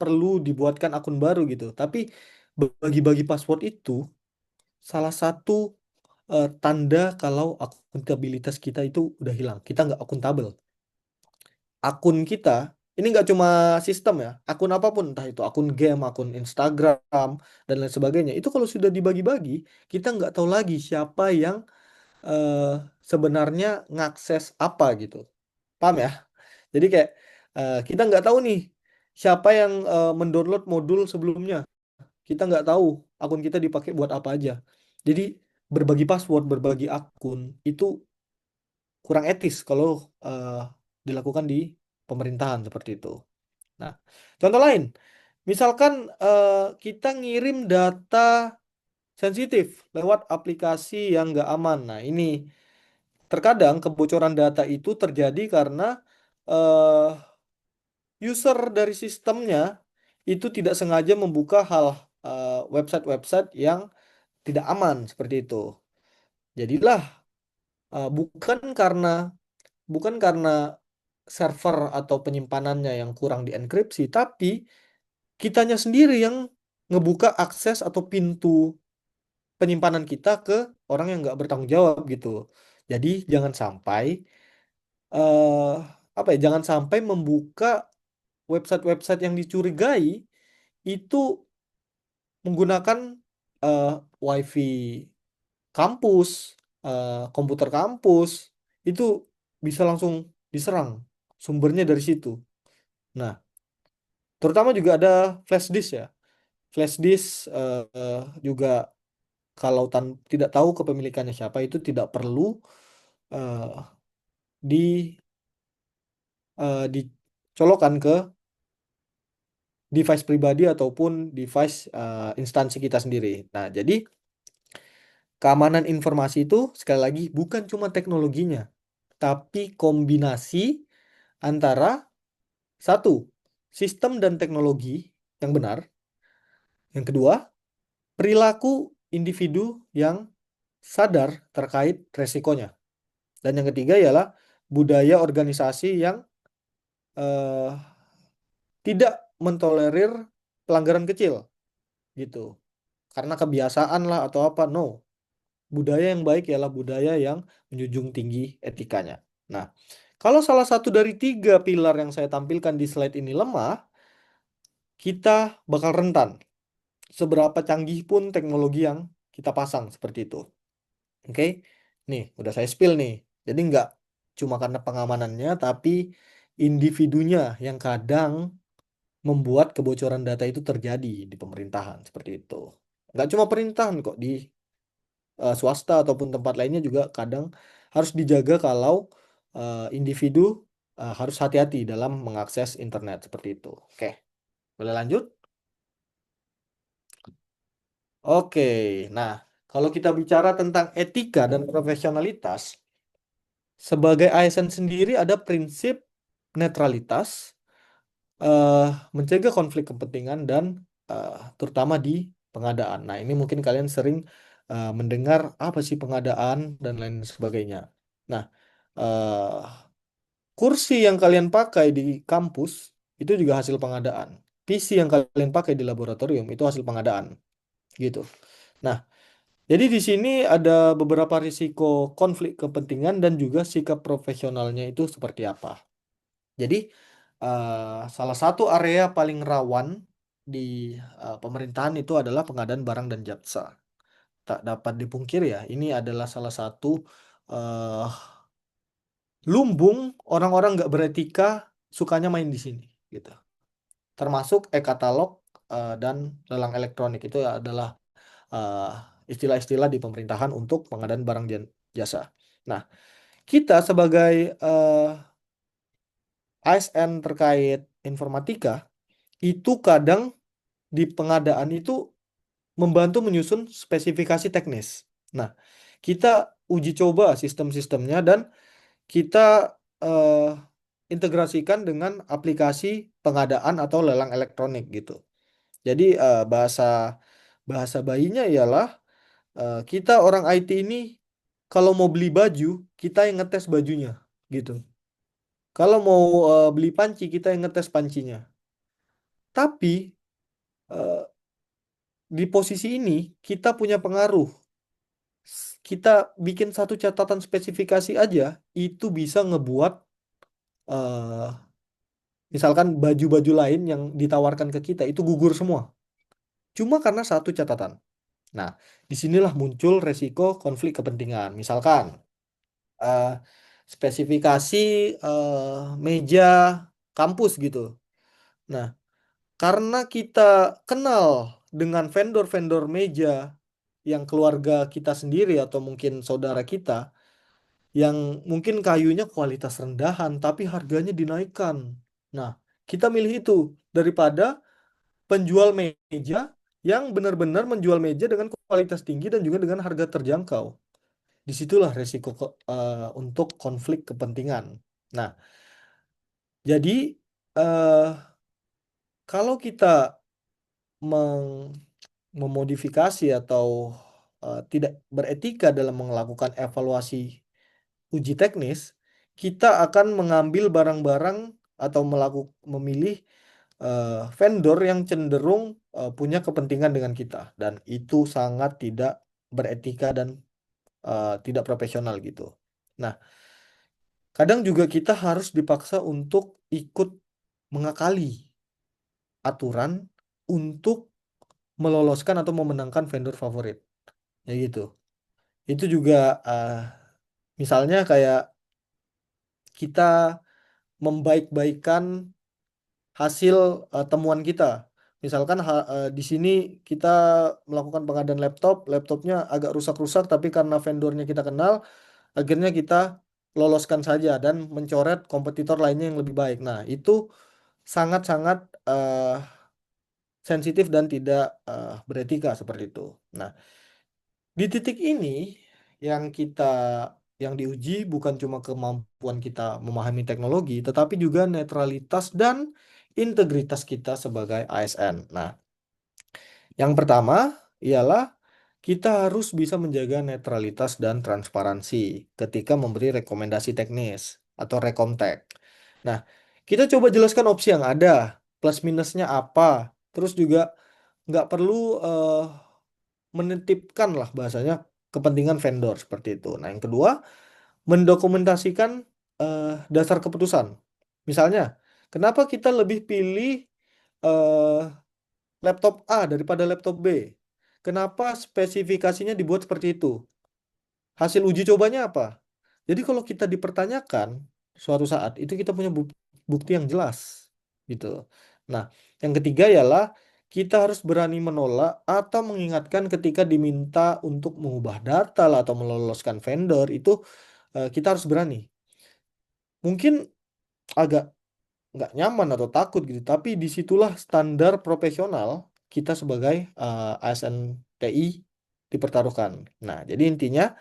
perlu dibuatkan akun baru gitu. Tapi bagi-bagi password itu salah satu tanda kalau akuntabilitas kita itu udah hilang. Kita nggak akuntabel. Akun kita ini nggak cuma sistem ya, akun apapun entah itu akun game, akun Instagram dan lain sebagainya. Itu kalau sudah dibagi-bagi, kita nggak tahu lagi siapa yang eh, sebenarnya ngakses apa gitu. Paham ya? Jadi kayak kita nggak tahu nih siapa yang mendownload modul sebelumnya. Kita nggak tahu akun kita dipakai buat apa aja. Jadi berbagi password, berbagi akun itu kurang etis kalau eh, dilakukan di pemerintahan seperti itu. Nah, contoh lain, misalkan kita ngirim data sensitif lewat aplikasi yang nggak aman. Nah, ini terkadang kebocoran data itu terjadi karena eh, user dari sistemnya itu tidak sengaja membuka website-website yang tidak aman seperti itu. Jadilah bukan karena server atau penyimpanannya yang kurang dienkripsi, tapi kitanya sendiri yang ngebuka akses atau pintu penyimpanan kita ke orang yang nggak bertanggung jawab gitu. Jadi jangan sampai eh apa ya, jangan sampai membuka website-website yang dicurigai itu menggunakan eh, WiFi kampus, komputer kampus, itu bisa langsung diserang. Sumbernya dari situ. Nah, terutama juga ada flash disk ya. Flash disk juga kalau tidak tahu kepemilikannya siapa itu tidak perlu eh, di dicolokkan ke device pribadi ataupun device instansi kita sendiri. Nah, jadi keamanan informasi itu sekali lagi bukan cuma teknologinya, tapi kombinasi antara satu, sistem dan teknologi yang benar. Yang kedua, perilaku individu yang sadar terkait resikonya. Dan yang ketiga ialah budaya organisasi yang eh, tidak mentolerir pelanggaran kecil gitu. Karena kebiasaan lah atau apa, no. Budaya yang baik ialah budaya yang menjunjung tinggi etikanya. Nah, kalau salah satu dari tiga pilar yang saya tampilkan di slide ini lemah, kita bakal rentan. Seberapa canggih pun teknologi yang kita pasang seperti itu. Oke, nih udah saya spill nih. Jadi nggak cuma karena pengamanannya, tapi individunya yang kadang membuat kebocoran data itu terjadi di pemerintahan seperti itu. Nggak cuma pemerintahan kok, di swasta ataupun tempat lainnya juga kadang harus dijaga kalau individu harus hati-hati dalam mengakses internet seperti itu. Oke, boleh lanjut? Oke, nah kalau kita bicara tentang etika dan profesionalitas, sebagai ASN sendiri ada prinsip netralitas, eh, mencegah konflik kepentingan dan terutama di pengadaan. Nah, ini mungkin kalian sering mendengar apa sih pengadaan dan lain sebagainya. Nah, eh, kursi yang kalian pakai di kampus itu juga hasil pengadaan. PC yang kalian pakai di laboratorium itu hasil pengadaan, gitu. Nah, jadi di sini ada beberapa risiko konflik kepentingan dan juga sikap profesionalnya itu seperti apa. Jadi salah satu area paling rawan di pemerintahan itu adalah pengadaan barang dan jasa. Tak dapat dipungkiri ya, ini adalah salah satu eh, lumbung orang-orang nggak beretika sukanya main di sini, gitu. Termasuk e-katalog dan lelang elektronik itu adalah eh, istilah-istilah di pemerintahan untuk pengadaan barang dan jasa. Nah, kita sebagai ASN terkait informatika itu kadang di pengadaan itu membantu menyusun spesifikasi teknis. Nah, kita uji coba sistem-sistemnya dan kita eh, integrasikan dengan aplikasi pengadaan atau lelang elektronik gitu. Jadi bahasa bahasa bayinya ialah kita orang IT ini kalau mau beli baju, kita yang ngetes bajunya gitu. Kalau mau beli panci, kita yang ngetes pancinya. Tapi eh, di posisi ini kita punya pengaruh. Kita bikin satu catatan spesifikasi aja itu bisa ngebuat eh, misalkan baju-baju lain yang ditawarkan ke kita itu gugur semua. Cuma karena satu catatan. Nah, disinilah muncul resiko konflik kepentingan. Misalkan eh, spesifikasi meja kampus gitu. Nah, karena kita kenal dengan vendor-vendor meja yang keluarga kita sendiri atau mungkin saudara kita yang mungkin kayunya kualitas rendahan tapi harganya dinaikkan. Nah, Kita milih itu daripada penjual meja yang benar-benar menjual meja dengan kualitas tinggi dan juga dengan harga terjangkau. Disitulah resiko untuk konflik kepentingan. Nah, jadi eh, kalau kita meng- memodifikasi atau tidak beretika dalam melakukan evaluasi uji teknis, kita akan mengambil barang-barang atau memilih vendor yang cenderung punya kepentingan dengan kita, dan itu sangat tidak beretika dan tidak profesional gitu. Nah, kadang juga kita harus dipaksa untuk ikut mengakali aturan untuk meloloskan atau memenangkan vendor favorit. Ya gitu. Itu juga misalnya kayak kita membaik-baikan hasil temuan kita. Misalkan di sini kita melakukan pengadaan laptop, laptopnya agak rusak-rusak, tapi karena vendornya kita kenal, akhirnya kita loloskan saja dan mencoret kompetitor lainnya yang lebih baik. Nah, itu sangat-sangat sensitif dan tidak beretika seperti itu. Nah, di titik ini yang kita yang diuji bukan cuma kemampuan kita memahami teknologi, tetapi juga netralitas dan integritas kita sebagai ASN. Nah, yang pertama ialah kita harus bisa menjaga netralitas dan transparansi ketika memberi rekomendasi teknis atau rekomtek. Nah, kita coba jelaskan opsi yang ada, plus minusnya apa, terus juga nggak perlu menitipkan lah bahasanya kepentingan vendor seperti itu. Nah, yang kedua, mendokumentasikan dasar keputusan. Misalnya, kenapa kita lebih pilih eh, laptop A daripada laptop B? Kenapa spesifikasinya dibuat seperti itu? Hasil uji cobanya apa? Jadi kalau kita dipertanyakan suatu saat itu kita punya bukti yang jelas gitu. Nah, yang ketiga ialah kita harus berani menolak atau mengingatkan ketika diminta untuk mengubah data lah, atau meloloskan vendor itu kita harus berani. Mungkin agak nggak nyaman atau takut gitu, tapi disitulah standar profesional kita sebagai ASN TI dipertaruhkan. Nah, jadi intinya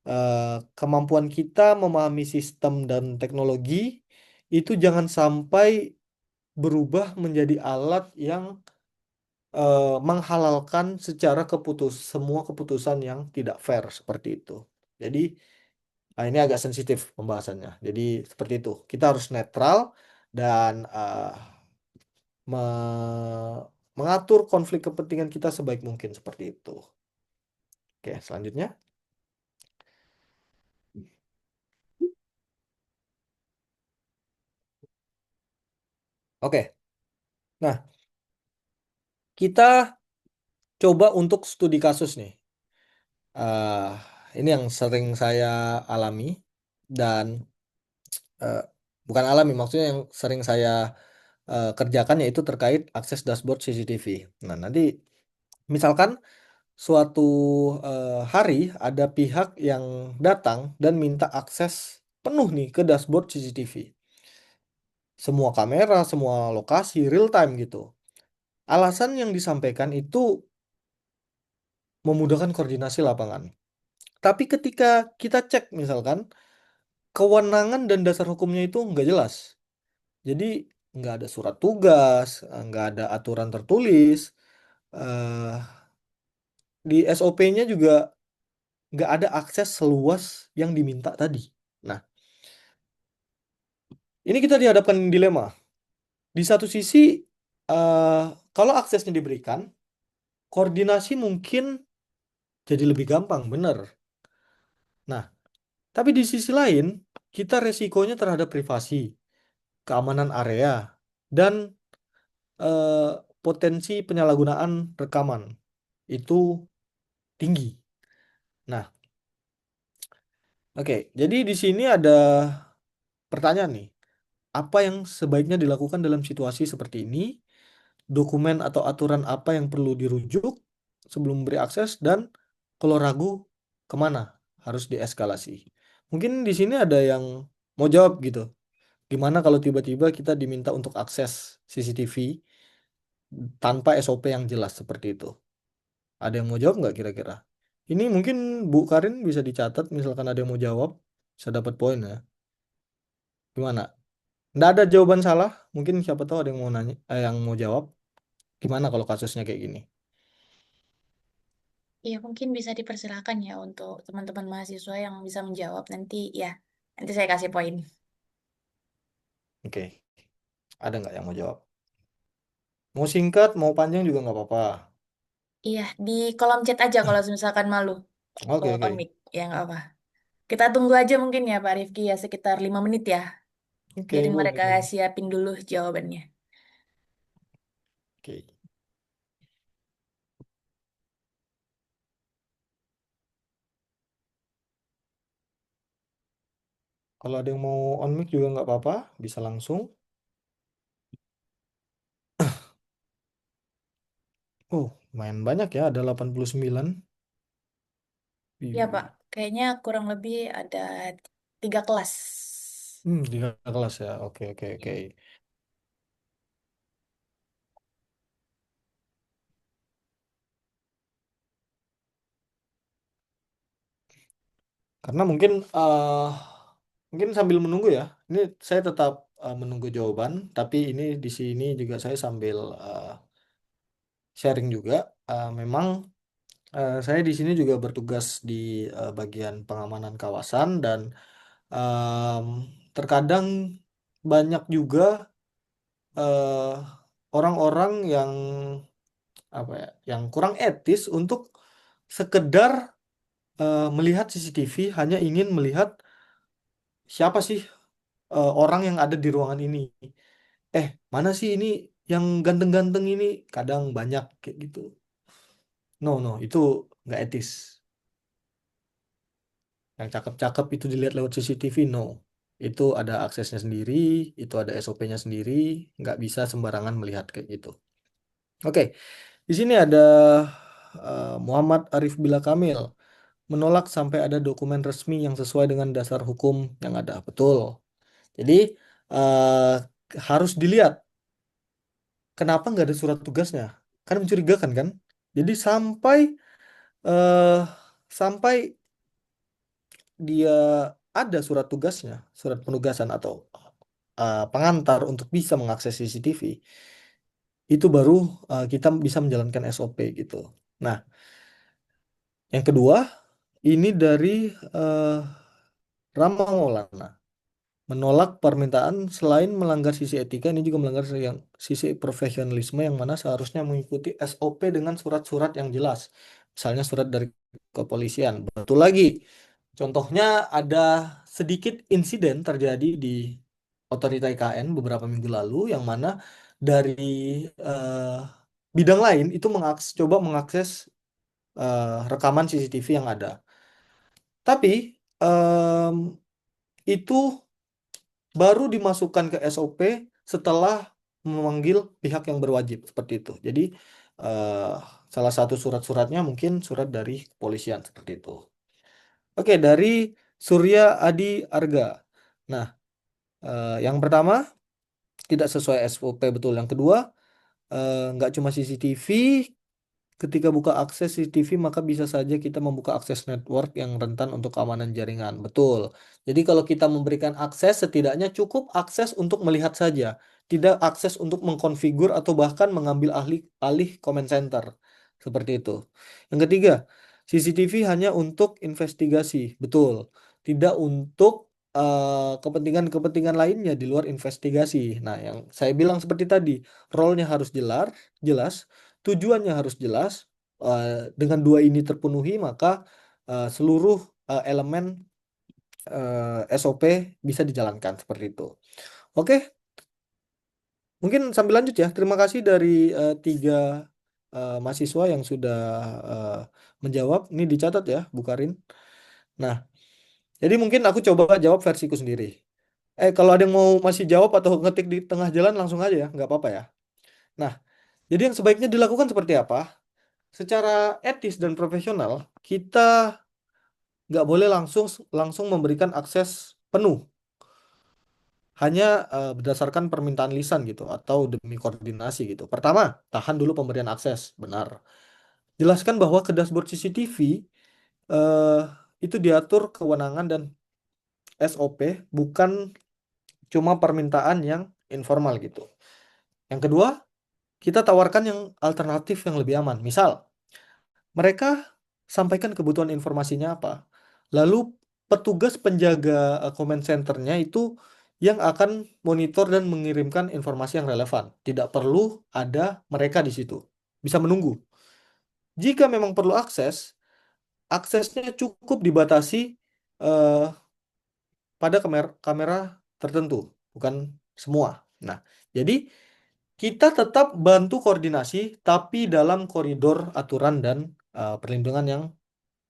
eh, kemampuan kita memahami sistem dan teknologi itu jangan sampai berubah menjadi alat yang menghalalkan secara semua keputusan yang tidak fair seperti itu. Jadi ini agak sensitif pembahasannya. Jadi seperti itu. Kita harus netral dan mengatur konflik kepentingan kita sebaik mungkin seperti itu. Oke, selanjutnya. Oke. Nah, kita coba untuk studi kasus nih. eh ini yang sering saya alami dan eh, bukan alami, maksudnya yang sering saya kerjakan yaitu terkait akses dashboard CCTV. Nah, nanti misalkan suatu hari ada pihak yang datang dan minta akses penuh nih ke dashboard CCTV. Semua kamera, semua lokasi, real time gitu. Alasan yang disampaikan itu memudahkan koordinasi lapangan. Tapi ketika kita cek misalkan, kewenangan dan dasar hukumnya itu nggak jelas. Jadi nggak ada surat tugas, nggak ada aturan tertulis, eh, di SOP-nya juga nggak ada akses seluas yang diminta tadi. Nah, ini kita dihadapkan dilema. Di satu sisi, eh, kalau aksesnya diberikan, koordinasi mungkin jadi lebih gampang, benar. Nah, tapi di sisi lain, kita resikonya terhadap privasi, keamanan area, dan eh, potensi penyalahgunaan rekaman itu tinggi. Nah, oke, jadi di sini ada pertanyaan nih. Apa yang sebaiknya dilakukan dalam situasi seperti ini? Dokumen atau aturan apa yang perlu dirujuk sebelum beri akses, dan kalau ragu kemana harus dieskalasi? Mungkin di sini ada yang mau jawab gitu. Gimana kalau tiba-tiba kita diminta untuk akses CCTV tanpa SOP yang jelas seperti itu? Ada yang mau jawab nggak kira-kira? Ini mungkin Bu Karin bisa dicatat, misalkan ada yang mau jawab, bisa dapat poin ya. Gimana? Nggak ada jawaban salah, mungkin siapa tahu ada yang mau nanya, yang mau jawab. Gimana kalau kasusnya kayak gini? Ya, mungkin bisa dipersilakan ya untuk teman-teman mahasiswa yang bisa menjawab nanti ya. Nanti saya kasih poin. Oke, ada nggak yang mau jawab? Mau singkat, mau panjang juga nggak apa-apa. Iya, di kolom chat aja kalau misalkan malu. Oke, On oke. mic, ya nggak apa. Kita tunggu aja mungkin ya Pak Rifki ya sekitar 5 menit ya. Oke, Biarin boleh, mereka boleh. siapin dulu jawabannya. Oke. Kalau ada yang mau on mic juga nggak apa-apa, bisa langsung. Oh, main banyak ya, ada 89. Ya Pak, Ih, kayaknya kurang lebih ada 3 kelas. 3 kelas ya. Oke, oke, oke. Karena mungkin sambil menunggu ya. Ini saya tetap menunggu jawaban, tapi ini di sini juga saya sambil sharing juga. Memang saya di sini juga bertugas di bagian pengamanan kawasan dan em, terkadang banyak juga eh, orang-orang yang apa ya, yang kurang etis untuk sekedar melihat CCTV hanya ingin melihat siapa sih orang yang ada di ruangan ini. Mana sih ini yang ganteng-ganteng ini? Kadang banyak kayak gitu. No, no, itu nggak etis. Yang cakep-cakep itu dilihat lewat CCTV, no. Itu ada aksesnya sendiri, itu ada SOP-nya sendiri, nggak bisa sembarangan melihat kayak gitu. Oke, di sini ada Muhammad Arif Bila Kamil menolak sampai ada dokumen resmi yang sesuai dengan dasar hukum yang ada. Betul. Jadi eh, harus dilihat kenapa nggak ada surat tugasnya. Kan mencurigakan kan? Jadi eh, sampai dia ada surat tugasnya, surat penugasan atau pengantar untuk bisa mengakses CCTV, itu baru kita bisa menjalankan SOP gitu. Nah, yang kedua ini dari eh, Rama Maulana menolak permintaan selain melanggar sisi etika ini juga melanggar yang sisi profesionalisme yang mana seharusnya mengikuti SOP dengan surat-surat yang jelas. Misalnya surat dari kepolisian. Betul lagi. Contohnya ada sedikit insiden terjadi di otorita IKN beberapa minggu lalu yang mana dari eh, bidang lain itu coba mengakses rekaman CCTV yang ada. Tapi itu baru dimasukkan ke SOP setelah memanggil pihak yang berwajib seperti itu. Jadi eh, salah satu surat-suratnya mungkin surat dari kepolisian seperti itu. Oke, dari Surya Adi Arga. Nah, yang pertama tidak sesuai SOP betul. Yang kedua, nggak cuma CCTV, ketika buka akses CCTV, maka bisa saja kita membuka akses network yang rentan untuk keamanan jaringan. Betul. Jadi kalau kita memberikan akses, setidaknya cukup akses untuk melihat saja, tidak akses untuk mengkonfigur atau bahkan mengambil alih comment center. Seperti itu. Yang ketiga, CCTV hanya untuk investigasi. Betul. Tidak untuk kepentingan-kepentingan lainnya di luar investigasi. Nah, yang saya bilang seperti tadi, role-nya harus jelas, jelas, tujuannya harus jelas. Dengan dua ini terpenuhi, maka seluruh elemen SOP bisa dijalankan seperti itu. Oke, mungkin sambil lanjut ya. Terima kasih dari tiga mahasiswa yang sudah eh, menjawab. Ini dicatat ya, Bu Karin. Nah, jadi mungkin aku coba jawab versiku sendiri. Kalau ada yang mau masih jawab atau ngetik di tengah jalan langsung aja ya, nggak apa-apa ya. Nah, jadi yang sebaiknya dilakukan seperti apa? Secara etis dan profesional, kita nggak boleh langsung langsung memberikan akses penuh. hanya berdasarkan permintaan lisan gitu atau demi koordinasi gitu. Pertama, tahan dulu pemberian akses, benar. Jelaskan bahwa ke dashboard CCTV eh, itu diatur kewenangan dan SOP, bukan cuma permintaan yang informal gitu. Yang kedua, kita tawarkan yang alternatif yang lebih aman. Misal, mereka sampaikan kebutuhan informasinya apa. Lalu petugas penjaga comment centernya itu yang akan monitor dan mengirimkan informasi yang relevan. Tidak perlu ada mereka di situ. Bisa menunggu. Jika memang perlu akses, aksesnya cukup dibatasi eh, pada kamera tertentu, bukan semua. Nah, jadi kita tetap bantu koordinasi, tapi dalam koridor aturan dan perlindungan yang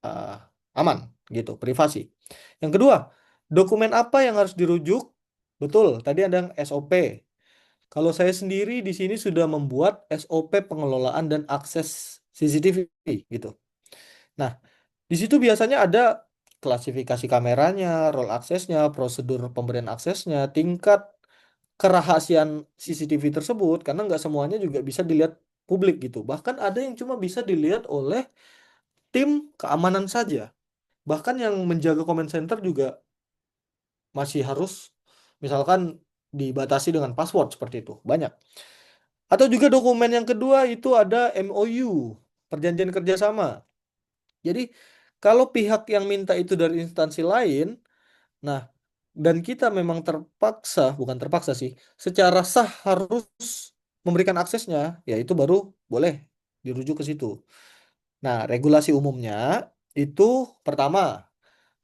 uh, aman gitu, privasi. Yang kedua, dokumen apa yang harus dirujuk? Betul, tadi ada yang SOP. Kalau saya sendiri di sini sudah membuat SOP pengelolaan dan akses CCTV gitu. Nah, di situ biasanya ada klasifikasi kameranya, role aksesnya, prosedur pemberian aksesnya, tingkat kerahasiaan CCTV tersebut, karena nggak semuanya juga bisa dilihat publik gitu. Bahkan ada yang cuma bisa dilihat oleh tim keamanan saja. Bahkan yang menjaga comment center juga masih harus misalkan dibatasi dengan password seperti itu. Banyak. Atau juga dokumen yang kedua itu ada MOU, perjanjian kerjasama. Jadi kalau pihak yang minta itu dari instansi lain, nah dan kita memang terpaksa, bukan terpaksa sih, secara sah harus memberikan aksesnya, ya itu baru boleh dirujuk ke situ. Nah, regulasi umumnya itu pertama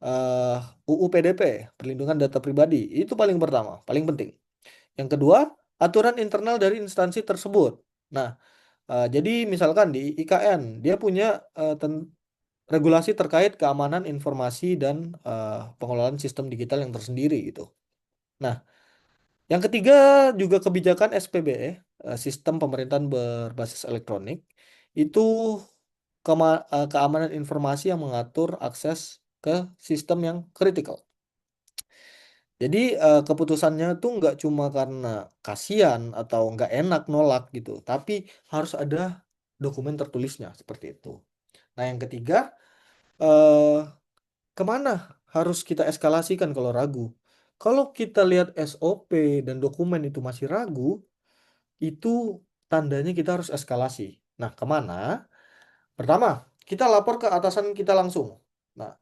eh, UU PDP, Perlindungan Data Pribadi, itu paling pertama, paling penting. Yang kedua, aturan internal dari instansi tersebut. Nah, jadi misalkan di IKN, dia punya regulasi terkait keamanan informasi dan pengelolaan sistem digital yang tersendiri gitu. Nah, yang ketiga juga kebijakan SPBE, Sistem Pemerintahan Berbasis Elektronik, itu keamanan informasi yang mengatur akses ke sistem yang kritikal. Jadi keputusannya tuh nggak cuma karena kasihan atau nggak enak nolak gitu, tapi harus ada dokumen tertulisnya seperti itu. Nah, yang ketiga, eh, kemana harus kita eskalasikan kalau ragu? Kalau kita lihat SOP dan dokumen itu masih ragu, itu tandanya kita harus eskalasi. Nah, kemana? Pertama, kita lapor ke atasan kita langsung. Nah,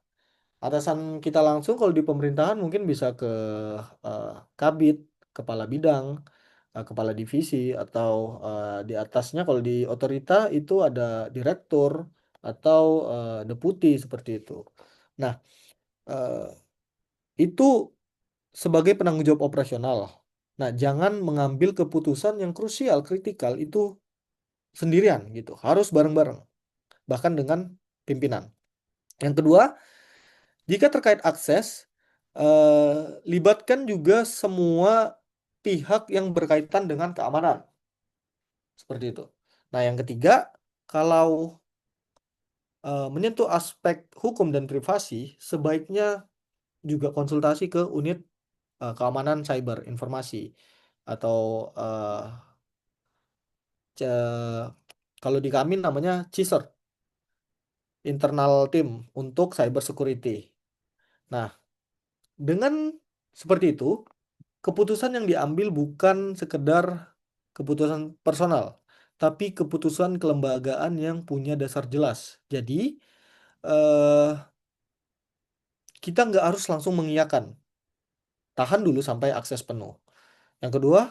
atasan kita langsung kalau di pemerintahan mungkin bisa ke eh, Kabid, kepala bidang, kepala divisi, atau di atasnya kalau di otorita itu ada direktur atau deputi seperti itu. Nah, eh, itu sebagai penanggung jawab operasional. Nah, jangan mengambil keputusan yang krusial, kritikal itu sendirian gitu. Harus bareng-bareng, bahkan dengan pimpinan. Yang kedua, jika terkait akses, libatkan juga semua pihak yang berkaitan dengan keamanan, seperti itu. Nah, yang ketiga, kalau menyentuh aspek hukum dan privasi, sebaiknya juga konsultasi ke unit keamanan cyber informasi atau eh, ce- kalau di kami namanya CISR, internal team untuk cyber security. Nah, dengan seperti itu, keputusan yang diambil bukan sekedar keputusan personal, tapi keputusan kelembagaan yang punya dasar jelas. Jadi, eh, kita nggak harus langsung mengiyakan. Tahan dulu sampai akses penuh. Yang kedua,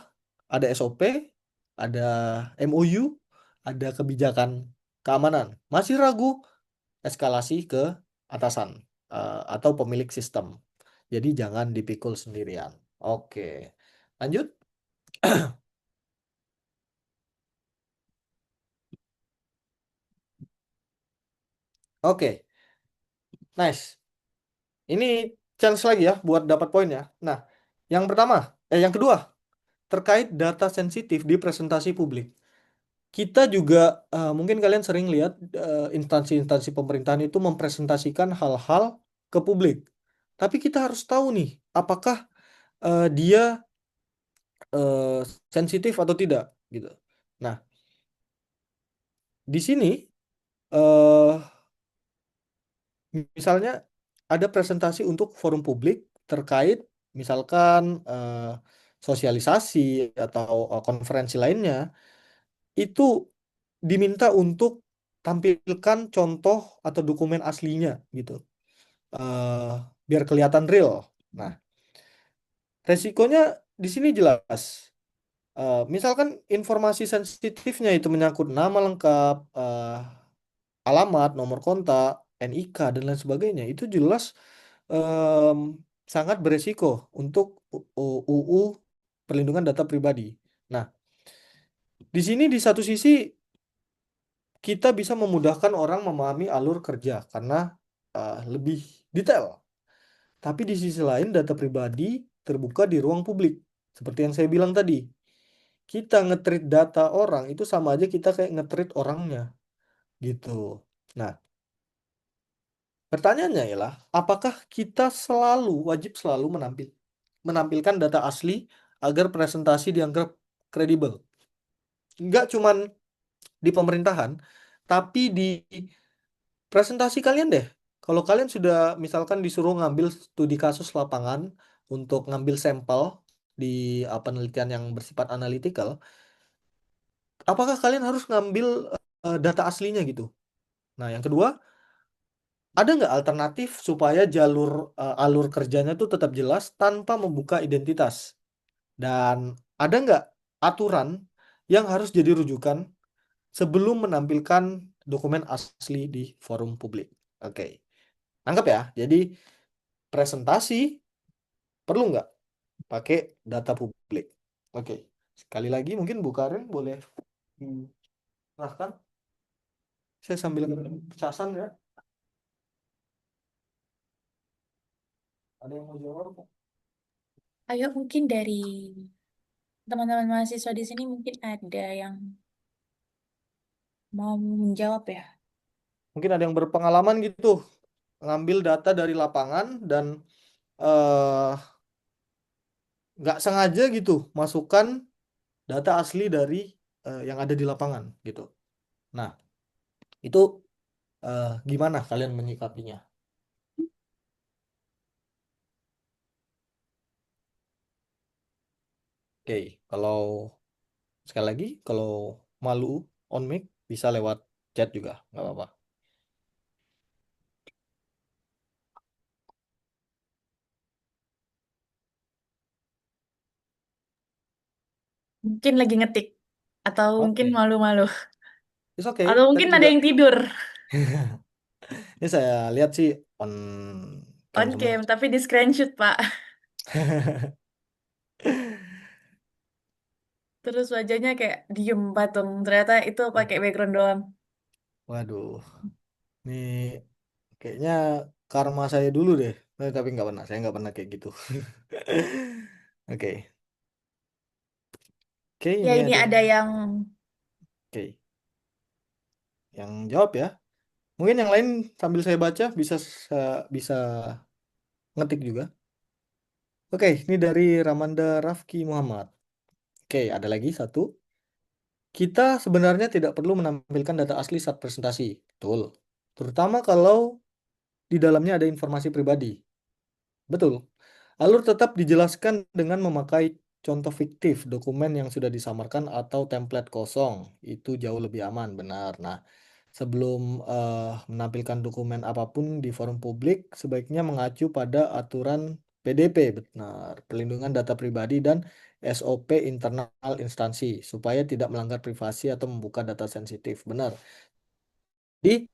ada SOP, ada MOU, ada kebijakan keamanan. Masih ragu, eskalasi ke atasan atau pemilik sistem. Jadi jangan dipikul sendirian. Oke, lanjut. Oke, nice. Ini chance lagi ya buat dapat poinnya. Nah, yang kedua, terkait data sensitif di presentasi publik. Kita juga mungkin kalian sering lihat instansi-instansi pemerintahan itu mempresentasikan hal-hal ke publik. Tapi kita harus tahu nih, apakah dia eh, sensitif atau tidak gitu. Nah, di sini eh misalnya ada presentasi untuk forum publik terkait misalkan sosialisasi atau konferensi lainnya, itu diminta untuk tampilkan contoh atau dokumen aslinya gitu. eh Biar kelihatan real. Nah, resikonya di sini jelas. Misalkan informasi sensitifnya itu menyangkut nama lengkap, alamat, nomor kontak, NIK dan lain sebagainya, itu jelas em, sangat beresiko untuk UU Perlindungan Data Pribadi. Nah, di sini di satu sisi kita bisa memudahkan orang memahami alur kerja karena lebih detail. Tapi di sisi lain data pribadi terbuka di ruang publik. Seperti yang saya bilang tadi, kita nge-treat data orang itu sama aja kita kayak nge-treat orangnya gitu. Nah, pertanyaannya ialah, apakah kita wajib selalu menampilkan data asli agar presentasi dianggap kredibel? Nggak cuman di pemerintahan, tapi di presentasi kalian deh. Kalau kalian sudah misalkan disuruh ngambil studi kasus lapangan untuk ngambil sampel di penelitian yang bersifat analytical, apakah kalian harus ngambil data aslinya gitu? Nah, yang kedua, ada nggak alternatif supaya alur kerjanya tuh tetap jelas tanpa membuka identitas? Dan ada nggak aturan yang harus jadi rujukan sebelum menampilkan dokumen asli di forum publik? Oke, anggap ya. Jadi presentasi perlu nggak pakai data publik? Oke, sekali lagi mungkin Bu Karin boleh silahkan. Saya sambil casan ya. Ada yang mau jawab? Ayo mungkin dari teman-teman mahasiswa di sini mungkin ada yang mau menjawab ya. Mungkin ada yang berpengalaman gitu, ngambil data dari lapangan dan eh, nggak sengaja gitu masukkan data asli dari yang ada di lapangan gitu. Nah, itu gimana kalian menyikapinya? Oke, kalau sekali lagi, kalau malu on mic bisa lewat chat juga, nggak apa-apa. Mungkin lagi ngetik atau mungkin Oke, malu-malu it's okay. atau Tadi mungkin ada juga, yang tidur ini saya lihat sih on cam on semua. cam tapi di screenshot Pak. Terus wajahnya kayak diem patung. Ternyata itu pakai background doang. Waduh, ini kayaknya karma saya dulu deh. Tapi nggak pernah, saya nggak pernah kayak gitu. Oke, oke, Ya ini ini ada ada yang oke, yang jawab ya. Mungkin yang lain sambil saya baca bisa ngetik juga. Oke, ini dari Ramanda Rafki Muhammad. Oke, ada lagi satu. Kita sebenarnya tidak perlu menampilkan data asli saat presentasi. Betul. Terutama kalau di dalamnya ada informasi pribadi. Betul. Alur tetap dijelaskan dengan memakai contoh fiktif, dokumen yang sudah disamarkan atau template kosong. Itu jauh lebih aman, benar. Nah, sebelum menampilkan dokumen apapun di forum publik, sebaiknya mengacu pada aturan PDP, benar, Perlindungan Data Pribadi dan SOP internal instansi, supaya tidak melanggar privasi atau membuka data sensitif. Benar. Jadi,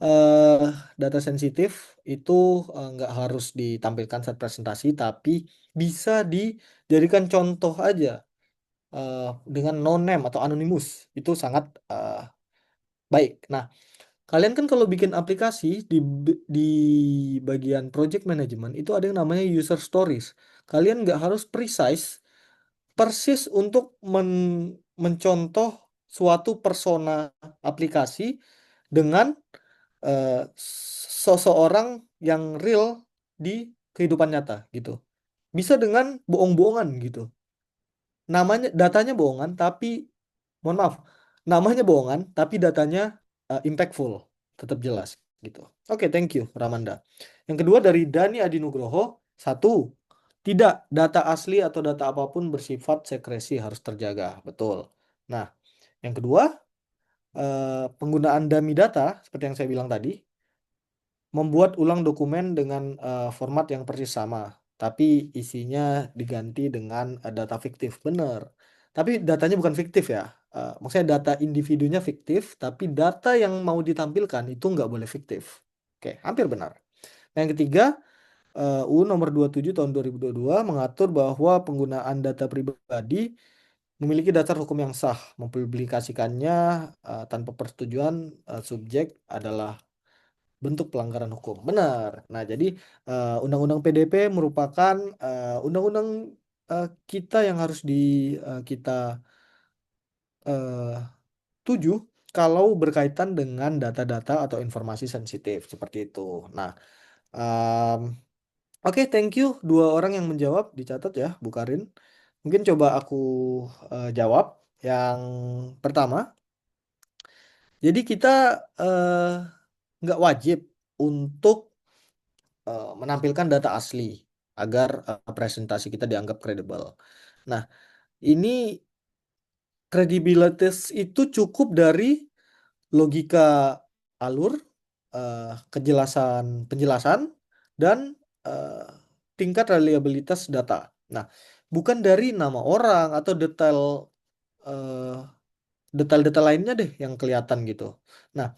eh, data sensitif itu nggak harus ditampilkan saat presentasi, tapi bisa dijadikan contoh aja eh, dengan no name atau anonimus. Itu sangat baik. Nah, kalian kan kalau bikin aplikasi di bagian project management itu ada yang namanya user stories. Kalian nggak harus precise persis untuk mencontoh suatu persona aplikasi dengan eh, seseorang yang real di kehidupan nyata gitu. Bisa dengan bohong-bohongan gitu. namanya datanya bohongan tapi mohon maaf, namanya bohongan tapi datanya impactful, tetap jelas gitu. Oke, thank you Ramanda. Yang kedua dari Dani Adinugroho, satu, tidak data asli atau data apapun bersifat sekresi harus terjaga. Betul. Nah, yang kedua, penggunaan dummy data seperti yang saya bilang tadi, membuat ulang dokumen dengan format yang persis sama, tapi isinya diganti dengan data fiktif. Benar. Tapi datanya bukan fiktif ya. Maksudnya data individunya fiktif, tapi data yang mau ditampilkan itu nggak boleh fiktif. Oke, hampir benar. Nah, yang ketiga, UU nomor 27 tahun 2022 mengatur bahwa penggunaan data pribadi memiliki dasar hukum yang sah. Mempublikasikannya tanpa persetujuan subjek adalah bentuk pelanggaran hukum. Benar. Nah, jadi Undang-Undang PDP merupakan undang-undang kita yang harus kita eh, tuju kalau berkaitan dengan data-data atau informasi sensitif seperti itu. Nah, em, oke, thank you dua orang yang menjawab, dicatat ya, Bu Karin. Mungkin coba aku jawab yang pertama. Jadi kita eh, nggak wajib untuk menampilkan data asli agar presentasi kita dianggap kredibel. Nah, ini kredibilitas itu cukup dari logika alur, kejelasan penjelasan, dan eh, tingkat reliabilitas data. Nah, bukan dari nama orang atau eh, detail-detail lainnya deh yang kelihatan gitu. Nah,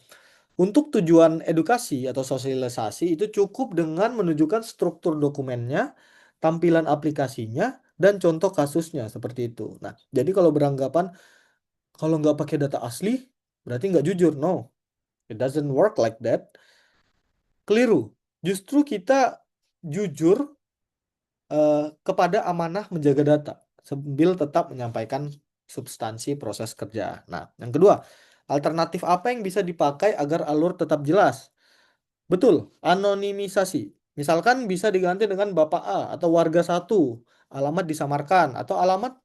untuk tujuan edukasi atau sosialisasi itu cukup dengan menunjukkan struktur dokumennya, tampilan aplikasinya, dan contoh kasusnya seperti itu. Nah, jadi kalau beranggapan kalau nggak pakai data asli berarti nggak jujur. No, it doesn't work like that. Keliru. Justru kita jujur kepada amanah menjaga data sambil tetap menyampaikan substansi proses kerja. Nah, yang kedua, alternatif apa yang bisa dipakai agar alur tetap jelas? Betul, anonimisasi. Misalkan bisa diganti dengan Bapak A atau warga satu, alamat disamarkan, atau alamat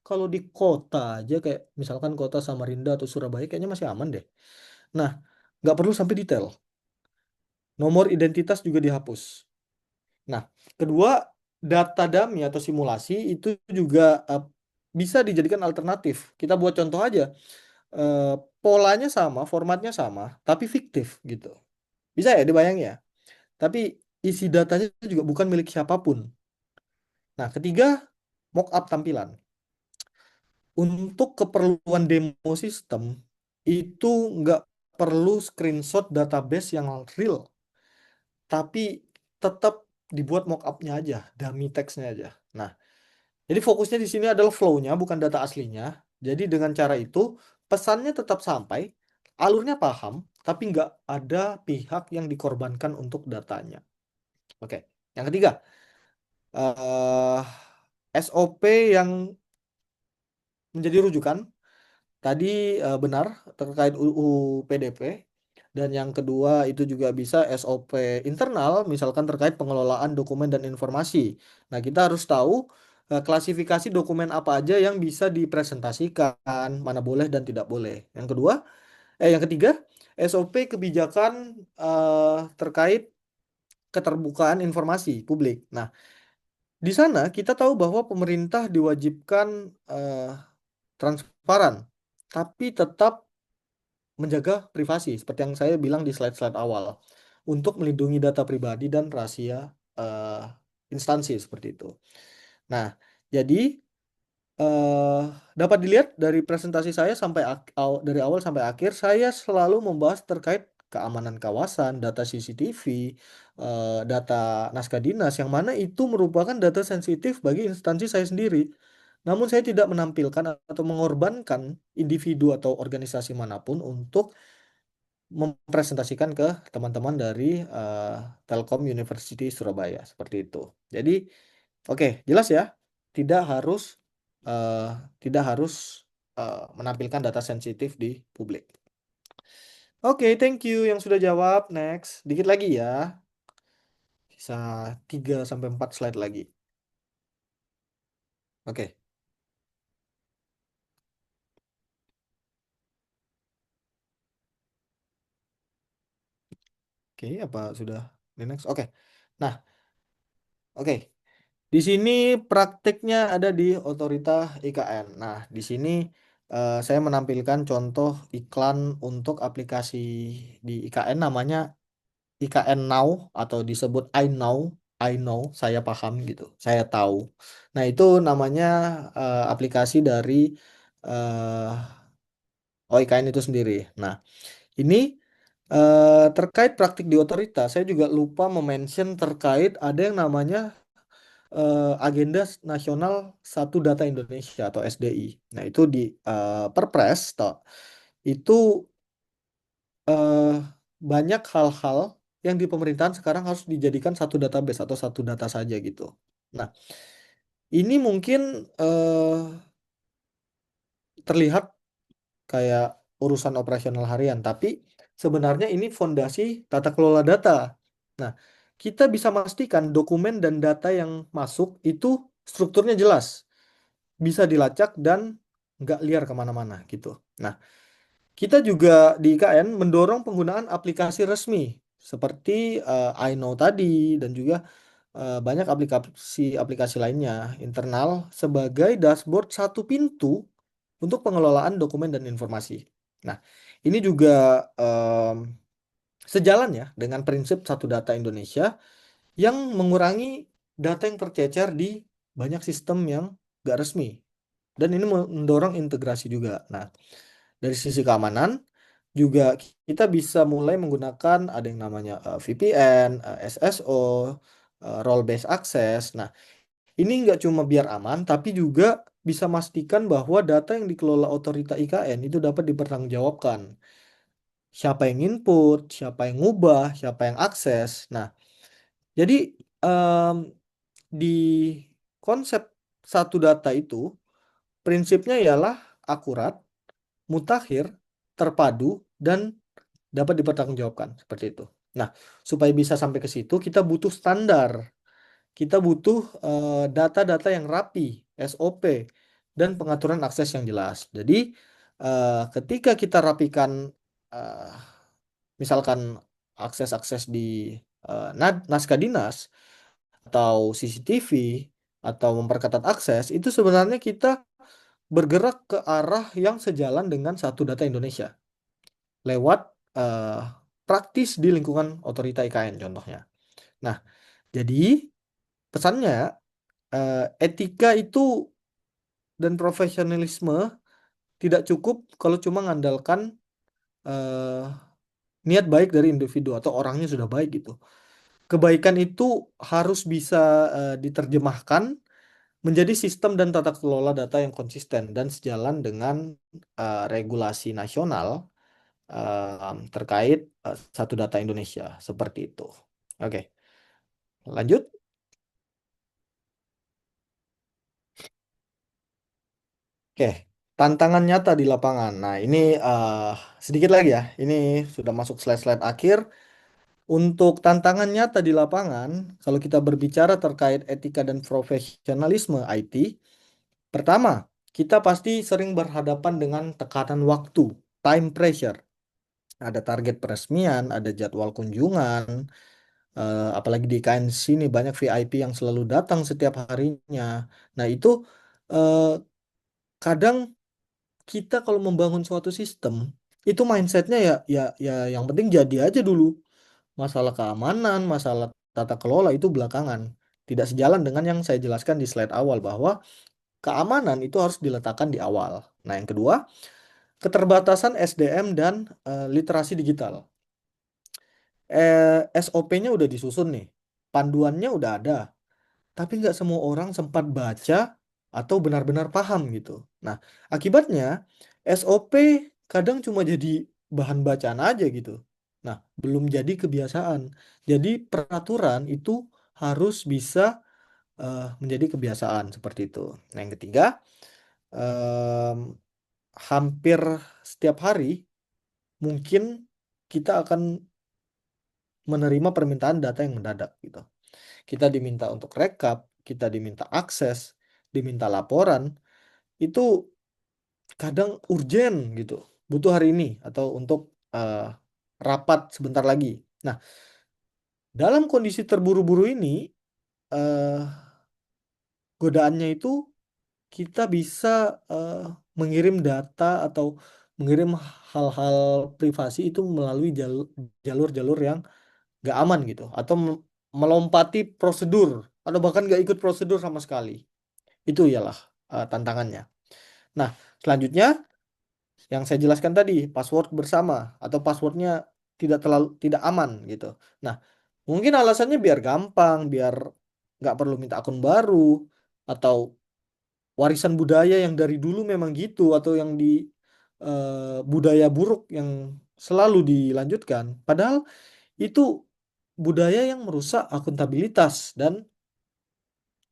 kalau di kota aja kayak misalkan kota Samarinda atau Surabaya kayaknya masih aman deh. Nah, nggak perlu sampai detail. Nomor identitas juga dihapus. Nah, kedua, data dummy atau simulasi itu juga bisa dijadikan alternatif. Kita buat contoh aja. Eh, Polanya sama, formatnya sama, tapi fiktif gitu. Bisa ya dibayang ya? Tapi isi datanya juga bukan milik siapapun. Nah, ketiga, mockup tampilan. Untuk keperluan demo sistem, itu nggak perlu screenshot database yang real, tapi tetap dibuat mockupnya aja, dummy text-nya aja. Nah, jadi fokusnya di sini adalah flow-nya, bukan data aslinya. Jadi dengan cara itu, pesannya tetap sampai, alurnya paham, tapi nggak ada pihak yang dikorbankan untuk datanya. Oke, yang ketiga, eh SOP yang menjadi rujukan tadi benar terkait UU PDP, dan yang kedua itu juga bisa SOP internal misalkan terkait pengelolaan dokumen dan informasi. Nah, kita harus tahu klasifikasi dokumen apa aja yang bisa dipresentasikan, mana boleh dan tidak boleh. Yang ketiga, SOP kebijakan terkait keterbukaan informasi publik. Nah, di sana kita tahu bahwa pemerintah diwajibkan eh, transparan, tapi tetap menjaga privasi, seperti yang saya bilang di slide-slide awal, untuk melindungi data pribadi dan rahasia eh, instansi seperti itu. Nah, jadi eh, dapat dilihat dari presentasi saya dari awal sampai akhir, saya selalu membahas terkait keamanan kawasan, data CCTV, data naskah dinas, yang mana itu merupakan data sensitif bagi instansi saya sendiri. Namun saya tidak menampilkan atau mengorbankan individu atau organisasi manapun untuk mempresentasikan ke teman-teman dari eh, Telkom University Surabaya seperti itu. Jadi, oke, jelas ya, tidak harus eh, tidak harus menampilkan data sensitif di publik. Oke, thank you yang sudah jawab. Next, dikit lagi ya, sisa 3 sampai 4 slide lagi. Oke. Oke, apa sudah di next? Oke. Nah, oke. Di sini praktiknya ada di Otorita IKN. Nah, di sini saya menampilkan contoh iklan untuk aplikasi di IKN namanya IKN Now atau disebut I know, saya paham gitu, saya tahu. Nah, itu namanya aplikasi dari eh OIKN itu sendiri. Nah, ini terkait praktik di otorita, saya juga lupa mention terkait ada yang namanya Agenda Nasional Satu Data Indonesia atau SDI. Nah, itu di Perpres, toh, itu eh, banyak hal-hal yang di pemerintahan sekarang harus dijadikan satu database atau satu data saja gitu. Nah, ini mungkin terlihat kayak urusan operasional harian, tapi sebenarnya ini fondasi tata kelola data. Nah, kita bisa memastikan dokumen dan data yang masuk itu strukturnya jelas, bisa dilacak dan nggak liar kemana-mana gitu. Nah, kita juga di IKN mendorong penggunaan aplikasi resmi seperti iKnow tadi dan juga banyak aplikasi-aplikasi lainnya internal sebagai dashboard satu pintu untuk pengelolaan dokumen dan informasi. Nah, ini juga em, sejalan ya dengan prinsip satu data Indonesia yang mengurangi data yang tercecer di banyak sistem yang nggak resmi. Dan ini mendorong integrasi juga. Nah, dari sisi keamanan juga kita bisa mulai menggunakan ada yang namanya VPN, SSO, role based access. Nah, ini nggak cuma biar aman, tapi juga bisa memastikan bahwa data yang dikelola otorita IKN itu dapat dipertanggungjawabkan. Siapa yang input, siapa yang ngubah, siapa yang akses. Nah, jadi em, di konsep satu data itu, prinsipnya ialah akurat, mutakhir, terpadu, dan dapat dipertanggungjawabkan. Seperti itu. Nah, supaya bisa sampai ke situ, kita butuh standar. Kita butuh data-data yang rapi, SOP, dan pengaturan akses yang jelas. Jadi, ketika kita rapikan, eh, misalkan akses-akses di naskah dinas atau CCTV atau memperketat akses, itu sebenarnya kita bergerak ke arah yang sejalan dengan satu data Indonesia lewat eh, praktis di lingkungan otorita IKN contohnya. Nah, jadi pesannya etika itu dan profesionalisme tidak cukup kalau cuma mengandalkan eh, niat baik dari individu atau orangnya sudah baik gitu. Kebaikan itu harus bisa diterjemahkan menjadi sistem dan tata kelola data yang konsisten dan sejalan dengan regulasi nasional terkait satu data Indonesia seperti itu. Oke, lanjut. Oke, tantangan nyata di lapangan. Nah, ini sedikit lagi ya. Ini sudah masuk slide-slide akhir. Untuk tantangan nyata di lapangan, kalau kita berbicara terkait etika dan profesionalisme IT, pertama, kita pasti sering berhadapan dengan tekanan waktu, time pressure. Ada target peresmian, ada jadwal kunjungan, apalagi di KN sini banyak VIP yang selalu datang setiap harinya. Nah, itu eh, kadang kita kalau membangun suatu sistem, itu mindsetnya ya yang penting jadi aja dulu. Masalah keamanan, masalah tata kelola itu belakangan. Tidak sejalan dengan yang saya jelaskan di slide awal bahwa keamanan itu harus diletakkan di awal. Nah, yang kedua, keterbatasan SDM dan literasi digital. SOP-nya udah disusun nih, panduannya udah ada, tapi nggak semua orang sempat baca atau benar-benar paham gitu. Nah, akibatnya SOP kadang cuma jadi bahan bacaan aja gitu. Nah, belum jadi kebiasaan. Jadi peraturan itu harus bisa menjadi kebiasaan seperti itu. Nah, yang ketiga, em, hampir setiap hari mungkin kita akan menerima permintaan data yang mendadak gitu. Kita diminta untuk rekap, kita diminta akses, diminta laporan, itu kadang urgen gitu, butuh hari ini atau untuk rapat sebentar lagi. Nah, Dalam kondisi terburu-buru ini, eh, godaannya itu kita bisa eh, mengirim data atau mengirim hal-hal privasi itu melalui jalur-jalur yang nggak aman gitu, atau melompati prosedur, atau bahkan nggak ikut prosedur sama sekali. Itu ialah tantangannya. Nah, selanjutnya yang saya jelaskan tadi, password bersama atau passwordnya tidak aman gitu. Nah, mungkin alasannya biar gampang, biar nggak perlu minta akun baru, atau warisan budaya yang dari dulu memang gitu, atau yang budaya buruk yang selalu dilanjutkan. Padahal itu budaya yang merusak akuntabilitas dan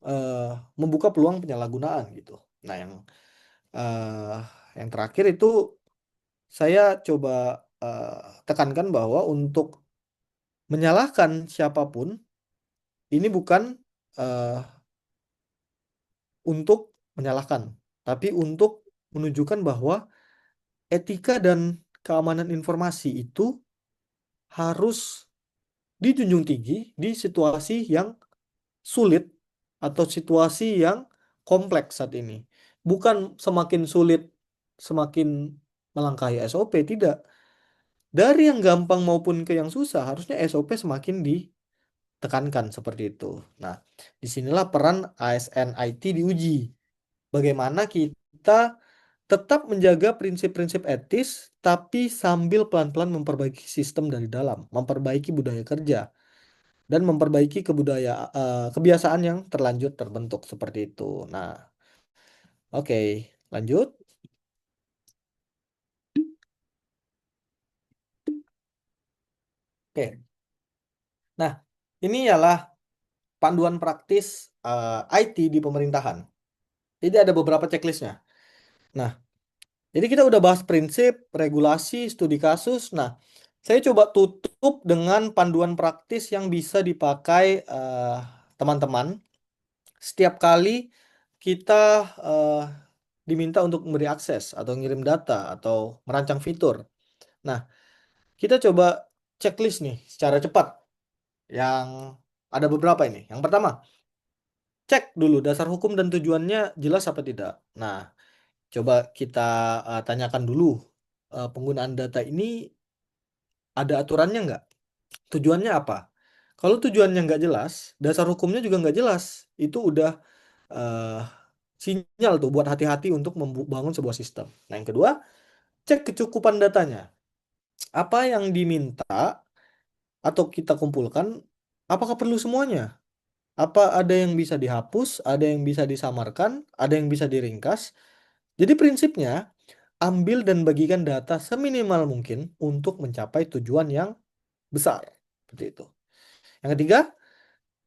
eh, membuka peluang penyalahgunaan gitu. Nah, eh, yang terakhir itu saya coba tekankan bahwa untuk menyalahkan siapapun ini bukan eh, untuk menyalahkan, tapi untuk menunjukkan bahwa etika dan keamanan informasi itu harus dijunjung tinggi di situasi yang sulit atau situasi yang kompleks saat ini. Bukan semakin sulit semakin melangkahi SOP, tidak. Dari yang gampang maupun ke yang susah, harusnya SOP semakin ditekankan seperti itu. Nah, disinilah peran ASN IT diuji. Bagaimana kita tetap menjaga prinsip-prinsip etis, tapi sambil pelan-pelan memperbaiki sistem dari dalam, memperbaiki budaya kerja, dan memperbaiki kebiasaan yang terlanjur terbentuk seperti itu. Nah, oke, lanjut. Oke, nah ini ialah panduan praktis IT di pemerintahan. Jadi ada beberapa checklistnya. Nah, jadi kita udah bahas prinsip, regulasi, studi kasus. Nah, saya coba tutup dengan panduan praktis yang bisa dipakai teman-teman setiap kali kita eh, diminta untuk memberi akses atau ngirim data atau merancang fitur. Nah, kita coba checklist nih secara cepat yang ada beberapa ini. Yang pertama, cek dulu dasar hukum dan tujuannya jelas apa tidak. Nah, coba kita tanyakan dulu penggunaan data ini ada aturannya nggak? Tujuannya apa? Kalau tujuannya nggak jelas, dasar hukumnya juga nggak jelas. Itu udah eh, sinyal tuh buat hati-hati untuk membangun sebuah sistem. Nah, yang kedua, cek kecukupan datanya. Apa yang diminta atau kita kumpulkan, apakah perlu semuanya? Apa ada yang bisa dihapus, ada yang bisa disamarkan, ada yang bisa diringkas. Jadi prinsipnya, ambil dan bagikan data seminimal mungkin untuk mencapai tujuan yang besar. Seperti itu. Yang ketiga,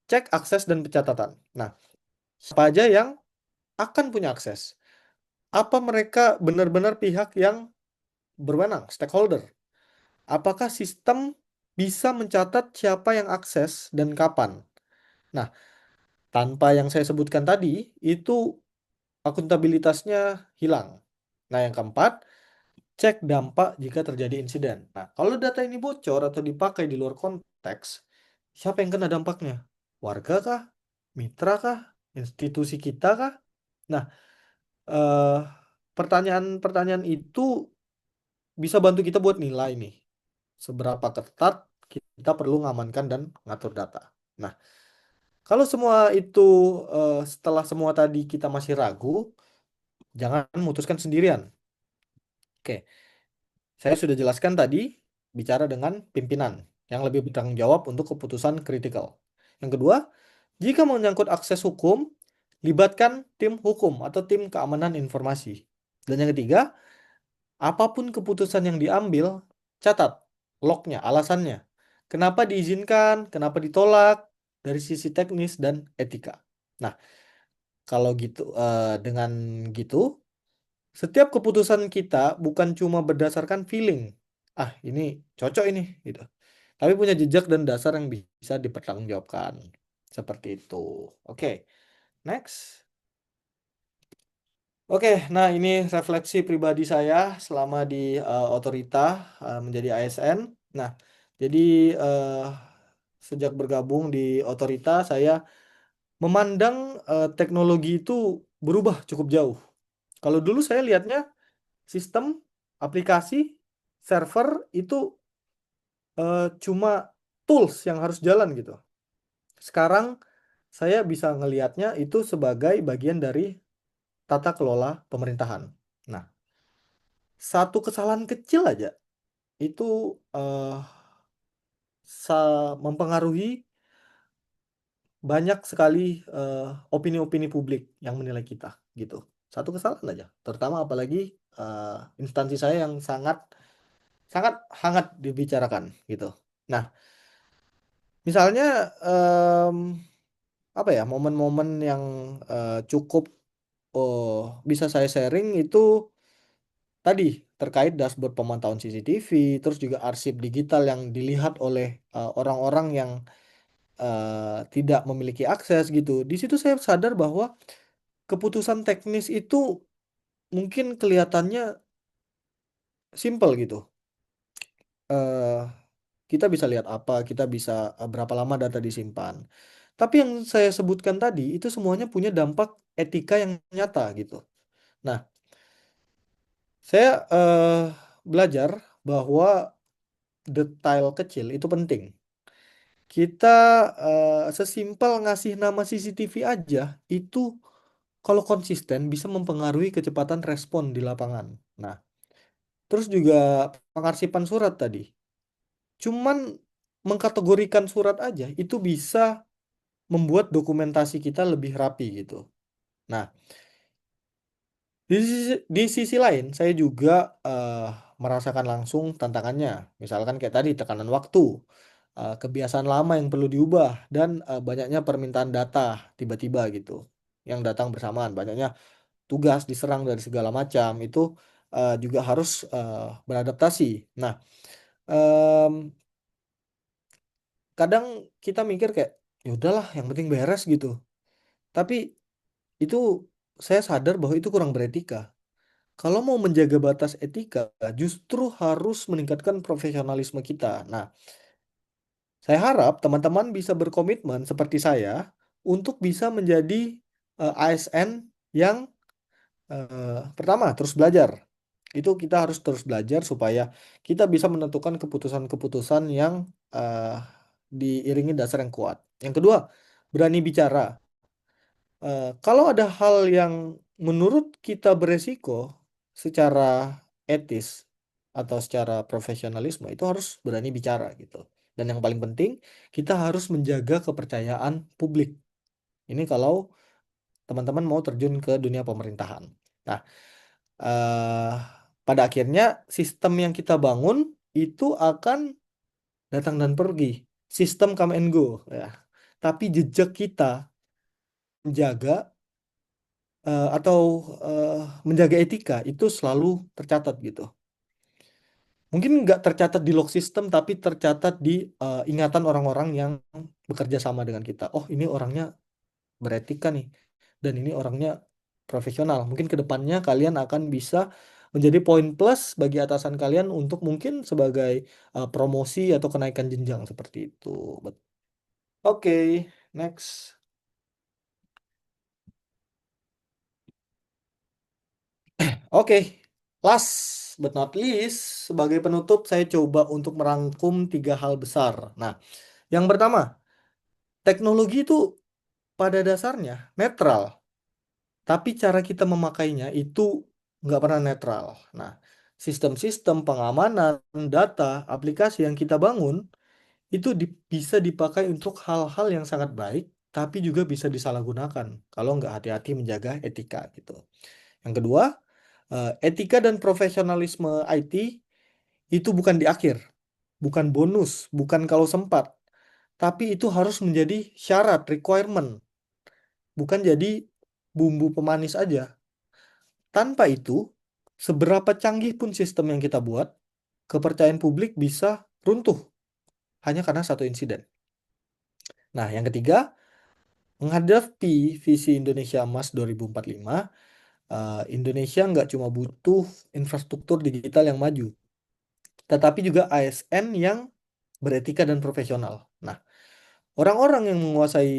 cek akses dan pencatatan. Nah, siapa aja yang akan punya akses? Apa mereka benar-benar pihak yang berwenang, stakeholder? Apakah sistem bisa mencatat siapa yang akses dan kapan? Nah, tanpa yang saya sebutkan tadi, itu akuntabilitasnya hilang. Nah, yang keempat, cek dampak jika terjadi insiden. Nah, kalau data ini bocor atau dipakai di luar konteks, siapa yang kena dampaknya? Warga kah? Mitra kah? Institusi kita kah? Nah, eh, pertanyaan-pertanyaan itu bisa bantu kita buat nilai nih, seberapa ketat kita perlu mengamankan dan ngatur data. Nah, kalau semua itu setelah semua tadi kita masih ragu, jangan memutuskan sendirian. Oke, saya sudah jelaskan tadi bicara dengan pimpinan yang lebih bertanggung jawab untuk keputusan kritikal. Yang kedua, jika menyangkut akses hukum, libatkan tim hukum atau tim keamanan informasi. Dan yang ketiga, apapun keputusan yang diambil, catat lognya, alasannya. Kenapa diizinkan, kenapa ditolak, dari sisi teknis dan etika. Nah, kalau gitu, dengan gitu, setiap keputusan kita bukan cuma berdasarkan feeling. Ah, ini cocok ini, gitu. Tapi punya jejak dan dasar yang bisa dipertanggungjawabkan. Seperti itu. Oke, next. Oke, nah ini refleksi pribadi saya selama di otorita menjadi ASN. Nah, jadi eh, Sejak bergabung di otorita, saya memandang teknologi itu berubah cukup jauh. Kalau dulu saya lihatnya sistem, aplikasi, server itu cuma tools yang harus jalan gitu. Sekarang saya bisa ngelihatnya itu sebagai bagian dari tata kelola pemerintahan. Nah, satu kesalahan kecil aja itu eh, mempengaruhi banyak sekali eh, opini-opini publik yang menilai kita gitu. Satu kesalahan aja, terutama apalagi eh, instansi saya yang sangat sangat hangat dibicarakan gitu. Nah, misalnya em, apa ya momen-momen yang cukup oh, bisa saya sharing itu tadi terkait dashboard pemantauan CCTV, terus juga arsip digital yang dilihat oleh orang-orang yang tidak memiliki akses gitu. Di situ saya sadar bahwa keputusan teknis itu mungkin kelihatannya simple gitu. Eh, kita bisa lihat apa, kita bisa berapa lama data disimpan. Tapi yang saya sebutkan tadi itu semuanya punya dampak etika yang nyata gitu. Nah, saya belajar bahwa detail kecil itu penting. Kita sesimpel ngasih nama CCTV aja itu kalau konsisten bisa mempengaruhi kecepatan respon di lapangan. Nah, terus juga pengarsipan surat tadi. Cuman mengkategorikan surat aja itu bisa membuat dokumentasi kita lebih rapi gitu. Nah, di sisi lain saya juga merasakan langsung tantangannya. Misalkan kayak tadi tekanan waktu, kebiasaan lama yang perlu diubah dan banyaknya permintaan data tiba-tiba gitu yang datang bersamaan. Banyaknya tugas diserang dari segala macam itu juga harus beradaptasi. Nah, em, kadang kita mikir kayak ya udahlah yang penting beres gitu. Tapi itu saya sadar bahwa itu kurang beretika. Kalau mau menjaga batas etika, justru harus meningkatkan profesionalisme kita. Nah, saya harap teman-teman bisa berkomitmen seperti saya untuk bisa menjadi ASN yang pertama terus belajar. Itu kita harus terus belajar supaya kita bisa menentukan keputusan-keputusan yang eh, diiringi dasar yang kuat. Yang kedua, berani bicara. Kalau ada hal yang menurut kita beresiko secara etis atau secara profesionalisme itu harus berani bicara gitu. Dan yang paling penting, kita harus menjaga kepercayaan publik. Ini kalau teman-teman mau terjun ke dunia pemerintahan. Nah, eh, pada akhirnya sistem yang kita bangun itu akan datang dan pergi. Sistem come and go ya. Tapi jejak kita menjaga atau eh, menjaga etika itu selalu tercatat gitu. Mungkin nggak tercatat di log system, tapi tercatat di ingatan orang-orang yang bekerja sama dengan kita. Oh, ini orangnya beretika nih, dan ini orangnya profesional. Mungkin ke depannya kalian akan bisa menjadi poin plus bagi atasan kalian untuk mungkin sebagai promosi atau kenaikan jenjang seperti itu. Oke, next. Oke, last but not least, sebagai penutup saya coba untuk merangkum tiga hal besar. Nah, yang pertama, teknologi itu pada dasarnya netral, tapi cara kita memakainya itu nggak pernah netral. Nah, sistem-sistem pengamanan data, aplikasi yang kita bangun itu bisa dipakai untuk hal-hal yang sangat baik, tapi juga bisa disalahgunakan kalau nggak hati-hati menjaga etika gitu. Yang kedua, etika dan profesionalisme IT itu bukan di akhir, bukan bonus, bukan kalau sempat, tapi itu harus menjadi syarat, requirement, bukan jadi bumbu pemanis aja. Tanpa itu, seberapa canggih pun sistem yang kita buat, kepercayaan publik bisa runtuh hanya karena satu insiden. Nah, yang ketiga, menghadapi visi Indonesia Emas 2045, Indonesia nggak cuma butuh infrastruktur digital yang maju, tetapi juga ASN yang beretika dan profesional. Nah, Orang-orang yang menguasai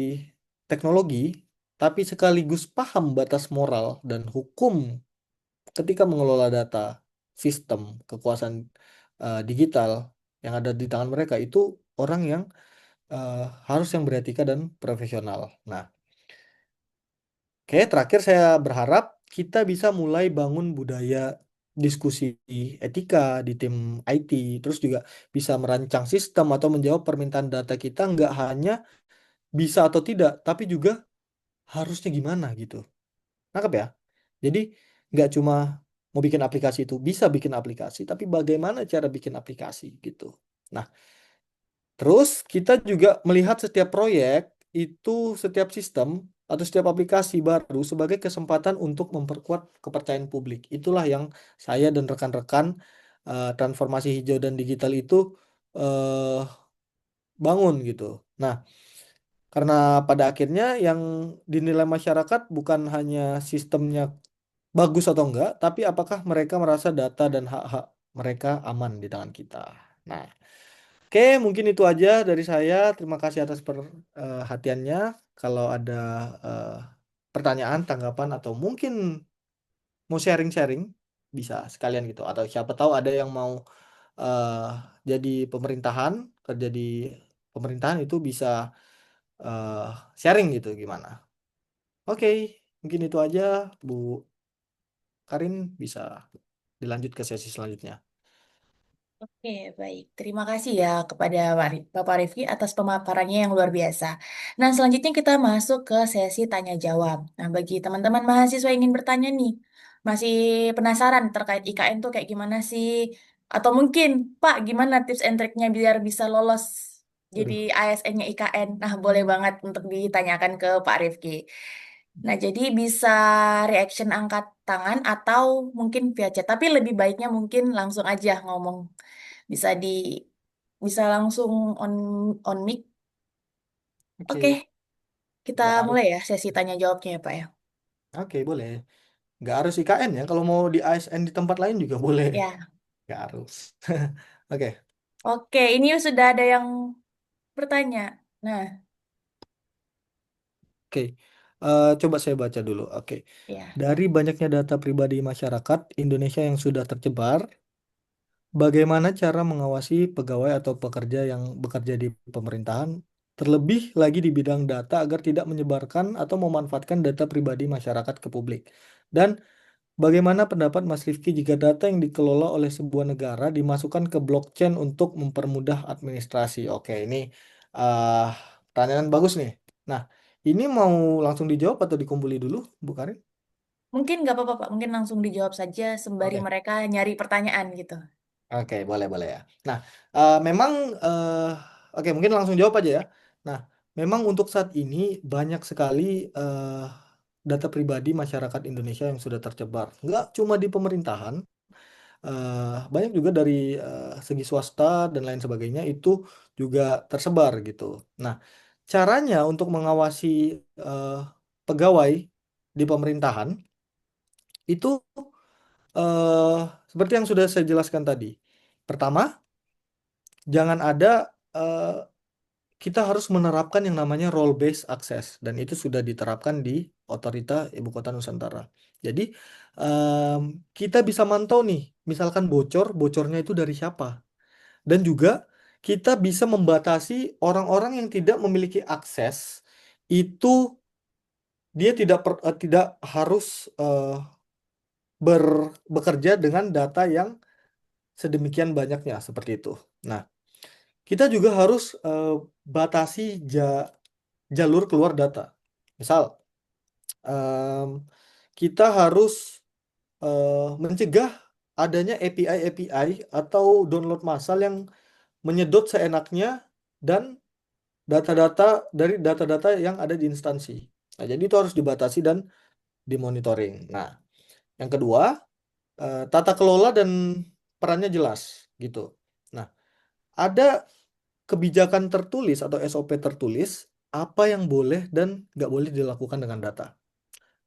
teknologi, tapi sekaligus paham batas moral dan hukum ketika mengelola data, sistem, kekuasaan digital yang ada di tangan mereka itu orang yang eh, harus yang beretika dan profesional. Nah, oke, terakhir saya berharap kita bisa mulai bangun budaya diskusi etika di tim IT, terus juga bisa merancang sistem atau menjawab permintaan data kita nggak hanya bisa atau tidak, tapi juga harusnya gimana gitu. Nangkep ya? Jadi nggak cuma mau bikin aplikasi itu bisa bikin aplikasi, tapi bagaimana cara bikin aplikasi gitu. Nah, terus kita juga melihat setiap proyek itu setiap sistem atau setiap aplikasi baru sebagai kesempatan untuk memperkuat kepercayaan publik. Itulah yang saya dan rekan-rekan transformasi hijau dan digital itu eh, bangun gitu. Nah, karena pada akhirnya yang dinilai masyarakat bukan hanya sistemnya bagus atau enggak, tapi apakah mereka merasa data dan hak-hak mereka aman di tangan kita. Nah, oke, mungkin itu aja dari saya. Terima kasih atas perhatiannya. Kalau ada eh, pertanyaan, tanggapan, atau mungkin mau sharing-sharing, bisa sekalian gitu. Atau siapa tahu ada yang mau eh, jadi pemerintahan, kerja di pemerintahan itu bisa eh, sharing gitu gimana. Oke, mungkin itu aja, Bu Karin bisa dilanjut ke sesi selanjutnya. Oke, baik. Terima kasih ya kepada Bapak Rifki atas pemaparannya yang luar biasa. Nah, selanjutnya kita masuk ke sesi tanya jawab. Nah, bagi teman-teman mahasiswa yang ingin bertanya nih, masih penasaran terkait IKN tuh kayak gimana sih? Atau mungkin, Pak, gimana tips and triknya biar bisa lolos jadi Waduh, ASN-nya IKN? Nah, boleh banget untuk ditanyakan ke Pak Rifki. Nah, jadi bisa reaction angkat tangan atau mungkin via chat. Tapi lebih baiknya mungkin langsung aja ngomong bisa di bisa langsung on mic. Oke, oke. kita Nggak harus. mulai ya sesi tanya jawabnya ya Pak ya. Oke, boleh. Nggak harus IKN ya. Kalau mau di ASN di tempat lain juga boleh. Ya, Nggak harus. Oke, oke. Ini sudah ada yang bertanya. Nah, oke. Coba saya baca dulu. Oke. ya. Dari banyaknya data pribadi masyarakat Indonesia yang sudah tercebar, bagaimana cara mengawasi pegawai atau pekerja yang bekerja di pemerintahan, terlebih lagi di bidang data agar tidak menyebarkan atau memanfaatkan data pribadi masyarakat ke publik? Dan bagaimana pendapat Mas Rifki jika data yang dikelola oleh sebuah negara dimasukkan ke blockchain untuk mempermudah administrasi? Oke, ini uh, pertanyaan bagus nih. Nah, ini mau langsung dijawab atau dikumpuli dulu, Bu Karin? Mungkin nggak apa-apa Pak. Mungkin langsung dijawab saja sembari Oke, mereka nyari pertanyaan gitu. oke, boleh boleh ya. Nah, memang oke mungkin langsung jawab aja ya. Nah, memang untuk saat ini banyak sekali data pribadi masyarakat Indonesia yang sudah tercebar. Nggak cuma di pemerintahan, banyak juga dari segi swasta dan lain sebagainya itu juga tersebar gitu. Nah, caranya untuk mengawasi eh, pegawai di pemerintahan itu eh, seperti yang sudah saya jelaskan tadi. Pertama, jangan ada eh, kita harus menerapkan yang namanya role based access dan itu sudah diterapkan di otorita Ibu Kota Nusantara. Jadi em, kita bisa mantau nih, misalkan bocornya itu dari siapa. Dan juga kita bisa membatasi orang-orang yang tidak memiliki akses itu dia tidak harus bekerja dengan data yang sedemikian banyaknya seperti itu. Nah, kita juga harus batasi jalur keluar data. Misal, em, kita harus mencegah adanya API atau download massal yang menyedot seenaknya dan data-data dari data-data yang ada di instansi. Nah, jadi itu harus dibatasi dan dimonitoring. Nah, yang kedua, tata kelola dan perannya jelas gitu. Nah, ada kebijakan tertulis atau SOP tertulis apa yang boleh dan nggak boleh dilakukan dengan data.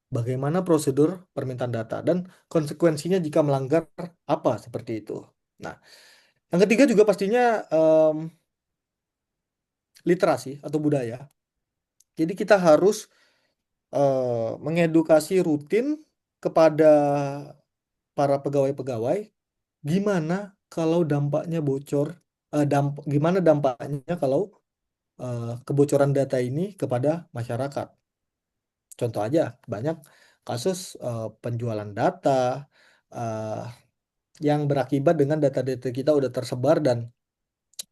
Bagaimana prosedur permintaan data dan konsekuensinya jika melanggar apa seperti itu. Nah, yang ketiga juga pastinya literasi atau budaya. Jadi kita harus mengedukasi rutin kepada para pegawai-pegawai gimana kalau dampaknya bocor, gimana dampaknya kalau kebocoran data ini kepada masyarakat. Contoh aja, banyak kasus penjualan data eh, yang berakibat dengan data-data kita udah tersebar dan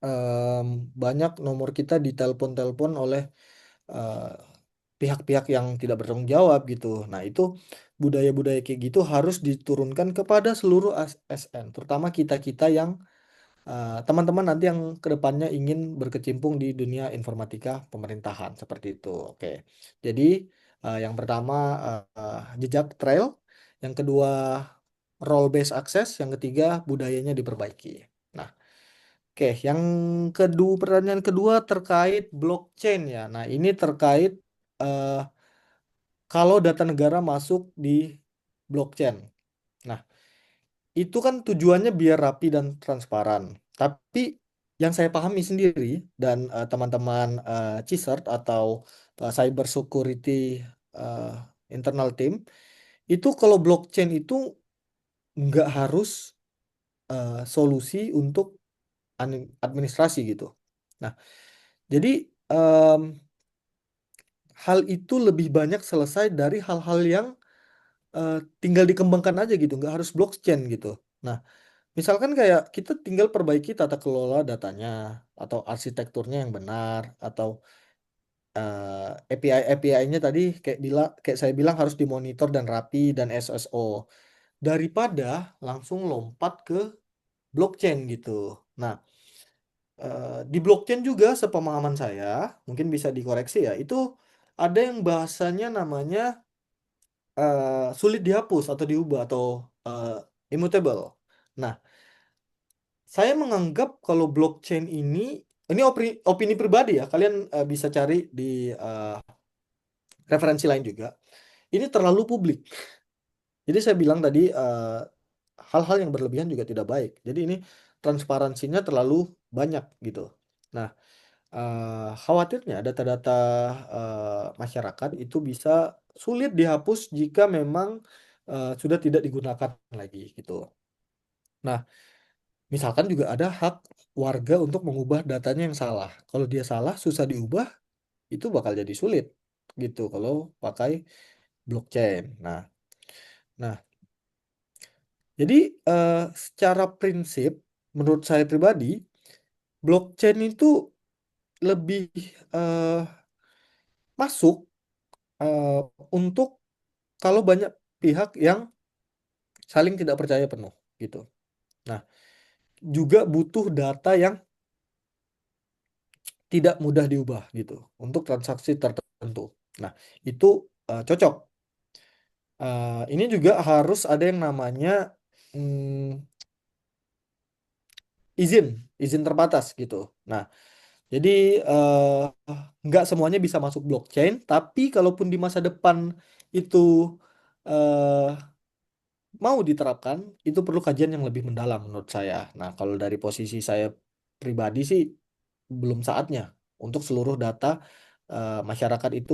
em, banyak nomor kita ditelepon-telepon oleh eh, pihak-pihak yang tidak bertanggung jawab gitu. Nah, itu budaya-budaya kayak gitu harus diturunkan kepada seluruh ASN, terutama kita-kita yang teman-teman nanti yang kedepannya ingin berkecimpung di dunia informatika pemerintahan seperti itu. Oke, jadi yang pertama jejak trail, yang kedua role based access, yang ketiga budayanya diperbaiki. Nah, oke, yang kedua pertanyaan kedua terkait blockchain ya. Nah, ini terkait eh, kalau data negara masuk di blockchain. Nah, itu kan tujuannya biar rapi dan transparan. Tapi yang saya pahami sendiri dan teman-teman CISRT atau Cyber Security eh, Internal Team itu kalau blockchain itu nggak harus solusi untuk administrasi gitu. Nah, jadi em, hal itu lebih banyak selesai dari hal-hal yang tinggal dikembangkan aja gitu, nggak harus blockchain gitu. Nah, misalkan kayak kita tinggal perbaiki tata kelola datanya atau arsitekturnya yang benar atau API-nya tadi kayak saya bilang harus dimonitor dan rapi dan SSO daripada langsung lompat ke blockchain gitu. Nah, di blockchain juga sepemahaman saya, mungkin bisa dikoreksi ya, itu ada yang bahasanya namanya sulit dihapus atau diubah atau eh, immutable. Nah, saya menganggap kalau blockchain ini opini pribadi ya, kalian bisa cari di eh, referensi lain juga. Ini terlalu publik. Jadi saya bilang tadi hal-hal yang berlebihan juga tidak baik. Jadi ini transparansinya terlalu banyak gitu. Nah, khawatirnya data-data masyarakat itu bisa sulit dihapus jika memang sudah tidak digunakan lagi gitu. Nah, misalkan juga ada hak warga untuk mengubah datanya yang salah. Kalau dia salah, susah diubah, itu bakal jadi sulit gitu kalau pakai blockchain. Nah, jadi secara prinsip, menurut saya pribadi, blockchain itu lebih eh, masuk eh, untuk kalau banyak pihak yang saling tidak percaya penuh gitu. Nah, juga butuh data yang tidak mudah diubah gitu untuk transaksi tertentu. Nah, itu cocok. Ini juga harus ada yang namanya mm, izin, izin terbatas gitu. Nah, jadi nggak semuanya bisa masuk blockchain, tapi kalaupun di masa depan itu eh, mau diterapkan, itu perlu kajian yang lebih mendalam menurut saya. Nah, kalau dari posisi saya pribadi sih belum saatnya untuk seluruh data masyarakat itu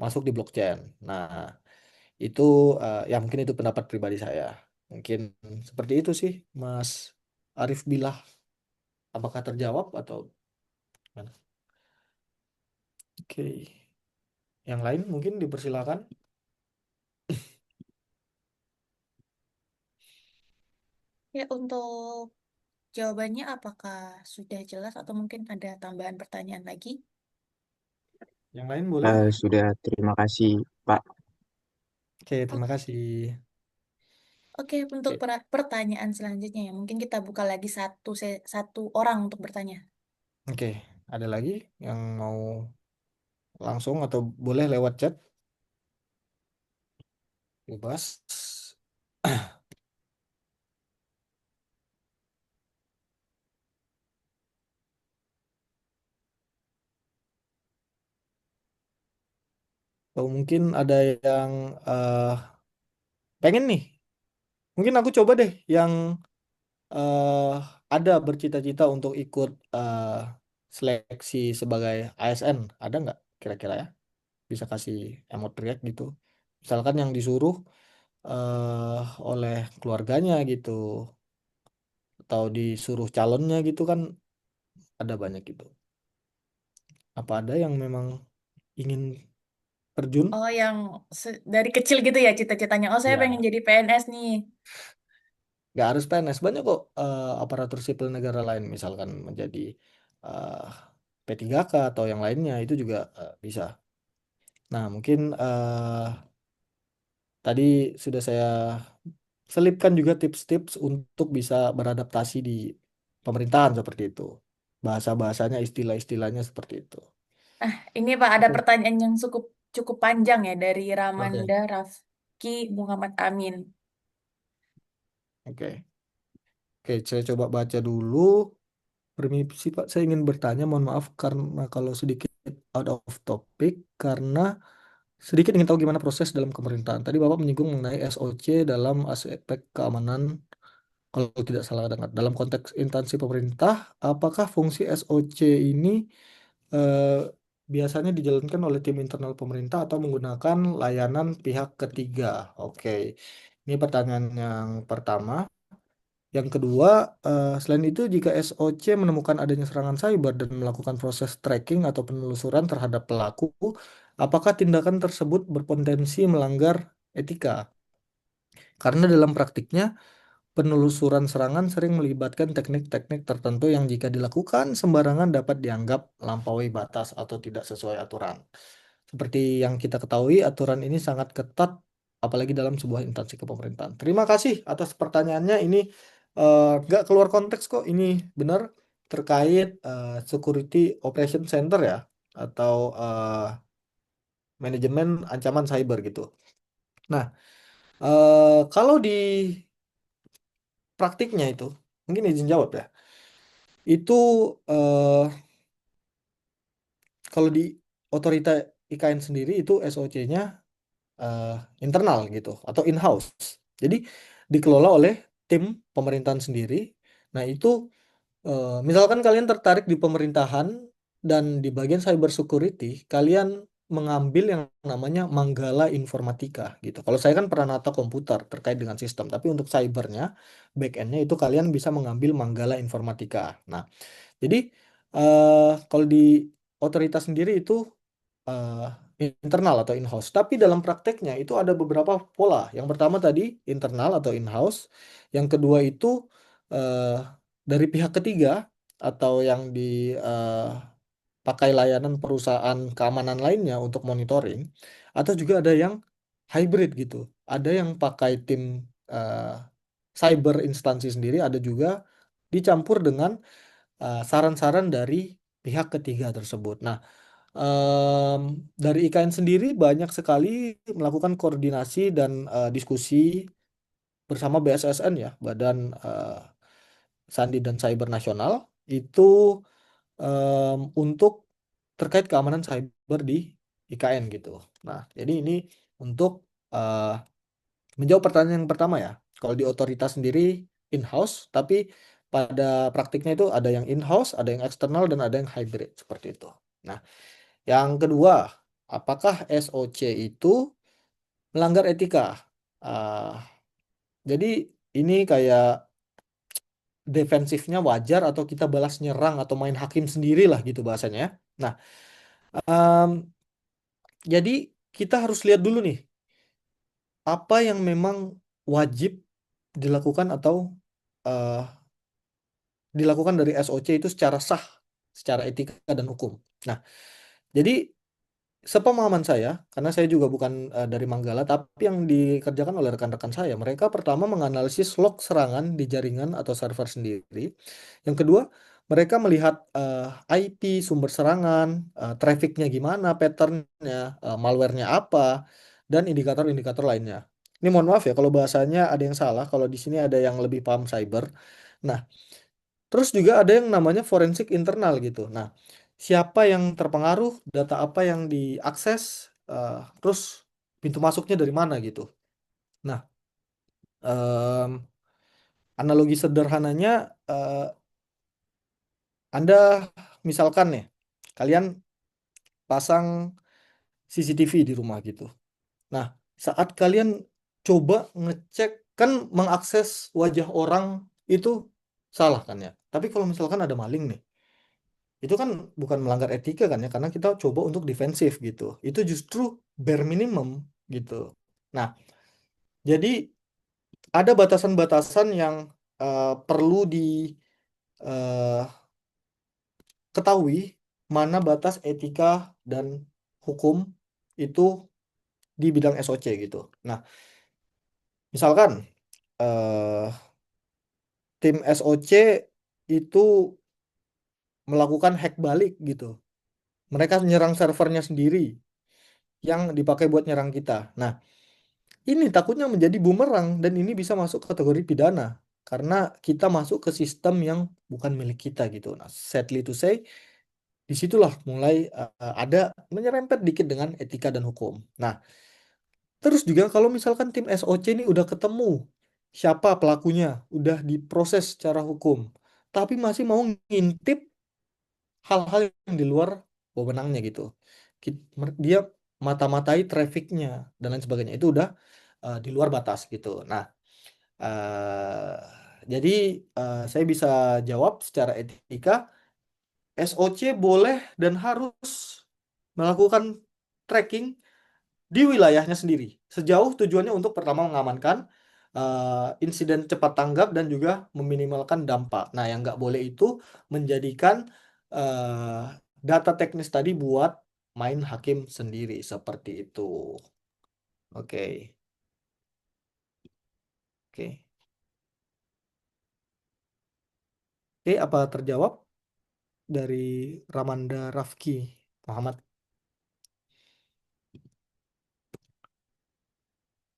masuk di blockchain. Nah, itu ya mungkin itu pendapat pribadi saya. Mungkin seperti itu sih, Mas Arif Bilah. Apakah terjawab atau gimana? Oke, yang lain mungkin dipersilakan. Ya, untuk jawabannya apakah sudah jelas atau mungkin ada tambahan pertanyaan lagi? Yang lain boleh. Sudah, terima kasih, Pak. Oke, terima Oke, kasih. oke, untuk Oke, pertanyaan selanjutnya ya, mungkin kita buka lagi satu orang untuk bertanya. oke. Ada lagi yang mau langsung atau boleh lewat chat? Bebas. Atau mungkin ada yang eh, pengen nih. Mungkin aku coba deh yang ada bercita-cita untuk ikut seleksi sebagai ASN, ada nggak kira-kira ya? Bisa kasih emot react gitu. Misalkan yang disuruh oleh keluarganya gitu, atau disuruh calonnya gitu kan ada banyak gitu. Apa ada yang memang ingin terjun? Oh, yang dari kecil gitu ya cita-citanya. Oh, saya pengen Ya, jadi PNS nih. nggak harus PNS. Banyak kok aparatur sipil negara lain, misalkan menjadi eh, P3K atau yang lainnya itu juga bisa. Nah, mungkin tadi sudah saya selipkan juga tips-tips untuk bisa beradaptasi di pemerintahan seperti itu. Bahasa-bahasanya, istilah-istilahnya seperti itu. Ah, ini Pak ada Oke. pertanyaan yang cukup cukup panjang ya dari Oke. Ramanda Rafki Muhammad Amin. Oke. Oke, saya coba baca dulu. Permisi Pak, saya ingin bertanya, mohon maaf karena kalau sedikit out of topic, karena sedikit ingin tahu gimana proses dalam pemerintahan. Tadi Bapak menyinggung mengenai SOC dalam aspek keamanan, kalau tidak salah dengar. Dalam konteks instansi pemerintah, apakah fungsi SOC ini eh, biasanya dijalankan oleh tim internal pemerintah atau menggunakan layanan pihak ketiga? Oke, ini pertanyaan yang pertama. Yang kedua, selain itu, jika SOC menemukan adanya serangan cyber dan melakukan proses tracking atau penelusuran terhadap pelaku, apakah tindakan tersebut berpotensi melanggar etika? Karena dalam praktiknya, penelusuran serangan sering melibatkan teknik-teknik tertentu yang jika dilakukan sembarangan dapat dianggap melampaui batas atau tidak sesuai aturan. Seperti yang kita ketahui, aturan ini sangat ketat, apalagi dalam sebuah instansi kepemerintahan. Terima kasih atas pertanyaannya. Ini nggak keluar konteks kok. Ini benar terkait Security Operation Center ya, atau manajemen ancaman cyber gitu. Nah, kalau di praktiknya itu, mungkin izin jawab ya. Itu eh, kalau di otorita IKN sendiri itu SOC-nya eh, internal gitu atau in-house. Jadi dikelola oleh tim pemerintahan sendiri. Nah, itu misalkan kalian tertarik di pemerintahan dan di bagian cyber security, kalian mengambil yang namanya Manggala Informatika gitu. Kalau saya kan peranata komputer terkait dengan sistem, tapi untuk cybernya, back-endnya itu kalian bisa mengambil Manggala Informatika. Nah, jadi kalau di otoritas sendiri itu internal atau in-house. Tapi dalam prakteknya itu ada beberapa pola. Yang pertama tadi internal atau in-house. Yang kedua itu eh, dari pihak ketiga atau yang dipakai layanan perusahaan keamanan lainnya untuk monitoring. Atau juga ada yang hybrid gitu. Ada yang pakai tim eh, cyber instansi sendiri. Ada juga dicampur dengan saran-saran dari pihak ketiga tersebut. Nah, Em, dari IKN sendiri banyak sekali melakukan koordinasi dan diskusi bersama BSSN ya, Badan Sandi dan Cyber Nasional itu untuk terkait keamanan cyber di IKN gitu. Nah, jadi ini untuk eh, menjawab pertanyaan yang pertama ya. Kalau di otoritas sendiri in-house, tapi pada praktiknya itu ada yang in-house, ada yang eksternal, dan ada yang hybrid seperti itu. Nah, yang kedua, apakah SOC itu melanggar etika? Ah, jadi ini kayak defensifnya wajar atau kita balas nyerang atau main hakim sendiri lah gitu bahasanya ya. Nah, em, jadi kita harus lihat dulu nih, apa yang memang wajib dilakukan atau eh, dilakukan dari SOC itu secara sah, secara etika dan hukum. Nah, jadi sepemahaman saya, karena saya juga bukan dari Manggala, tapi yang dikerjakan oleh rekan-rekan saya, mereka pertama menganalisis log serangan di jaringan atau server sendiri. Yang kedua, mereka melihat IP sumber serangan, trafficnya gimana, patternnya, malwarenya apa, dan indikator-indikator lainnya. Ini mohon maaf ya kalau bahasanya ada yang salah, kalau di sini ada yang lebih paham cyber. Nah, terus juga ada yang namanya forensik internal gitu. Nah, siapa yang terpengaruh, data apa yang diakses, terus pintu masuknya dari mana gitu. Nah, em, analogi sederhananya, Anda misalkan nih, kalian pasang CCTV di rumah gitu. Nah, saat kalian coba ngecek, kan mengakses wajah orang itu salah kan ya. Tapi kalau misalkan ada maling nih, itu kan bukan melanggar etika kan ya, karena kita coba untuk defensif gitu. Itu justru bare minimum gitu. Nah, jadi ada batasan-batasan yang perlu diketahui mana batas etika dan hukum itu di bidang SOC gitu. Nah, misalkan eh, tim SOC itu melakukan hack balik gitu. Mereka menyerang servernya sendiri yang dipakai buat nyerang kita. Nah, ini takutnya menjadi bumerang dan ini bisa masuk kategori pidana karena kita masuk ke sistem yang bukan milik kita gitu. Nah, sadly to say, disitulah mulai ada menyerempet dikit dengan etika dan hukum. Nah, terus juga kalau misalkan tim SOC ini udah ketemu siapa pelakunya, udah diproses secara hukum, tapi masih mau ngintip hal-hal yang di luar wewenangnya gitu. Dia mata-matai trafficnya dan lain sebagainya itu udah di luar batas gitu. Nah, jadi saya bisa jawab secara etika, SOC boleh dan harus melakukan tracking di wilayahnya sendiri. Sejauh tujuannya untuk pertama mengamankan insiden cepat tanggap dan juga meminimalkan dampak. Nah, yang nggak boleh itu menjadikan eh, data teknis tadi buat main hakim sendiri seperti itu. Oke, oke, oke. Apa terjawab dari Ramanda Rafki Muhammad?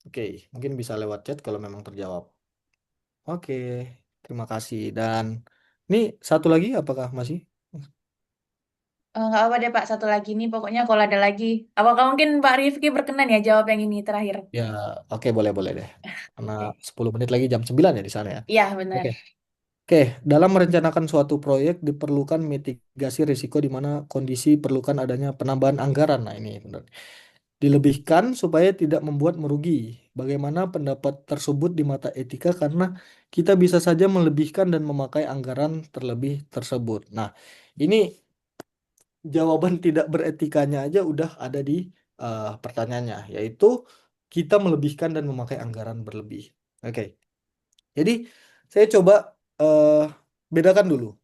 Oke, mungkin bisa lewat chat kalau memang terjawab. Oke, terima kasih. Dan ini satu lagi apakah masih? Nggak apa deh Pak, satu lagi nih. Pokoknya kalau ada lagi. Apakah mungkin Pak Rifki berkenan ya jawab yang ini terakhir? Ya, oke boleh-boleh deh. Karena Oke. 10 menit lagi jam 9 ya di sana ya. Iya, benar. Oke. Oke, dalam merencanakan suatu proyek diperlukan mitigasi risiko di mana kondisi perlukan adanya penambahan anggaran. Nah, ini benar. Dilebihkan supaya tidak membuat merugi. Bagaimana pendapat tersebut di mata etika karena kita bisa saja melebihkan dan memakai anggaran terlebih tersebut. Nah, ini jawaban tidak beretikanya aja udah ada di pertanyaannya, yaitu kita melebihkan dan memakai anggaran berlebih. Oke, jadi saya coba eh, bedakan dulu.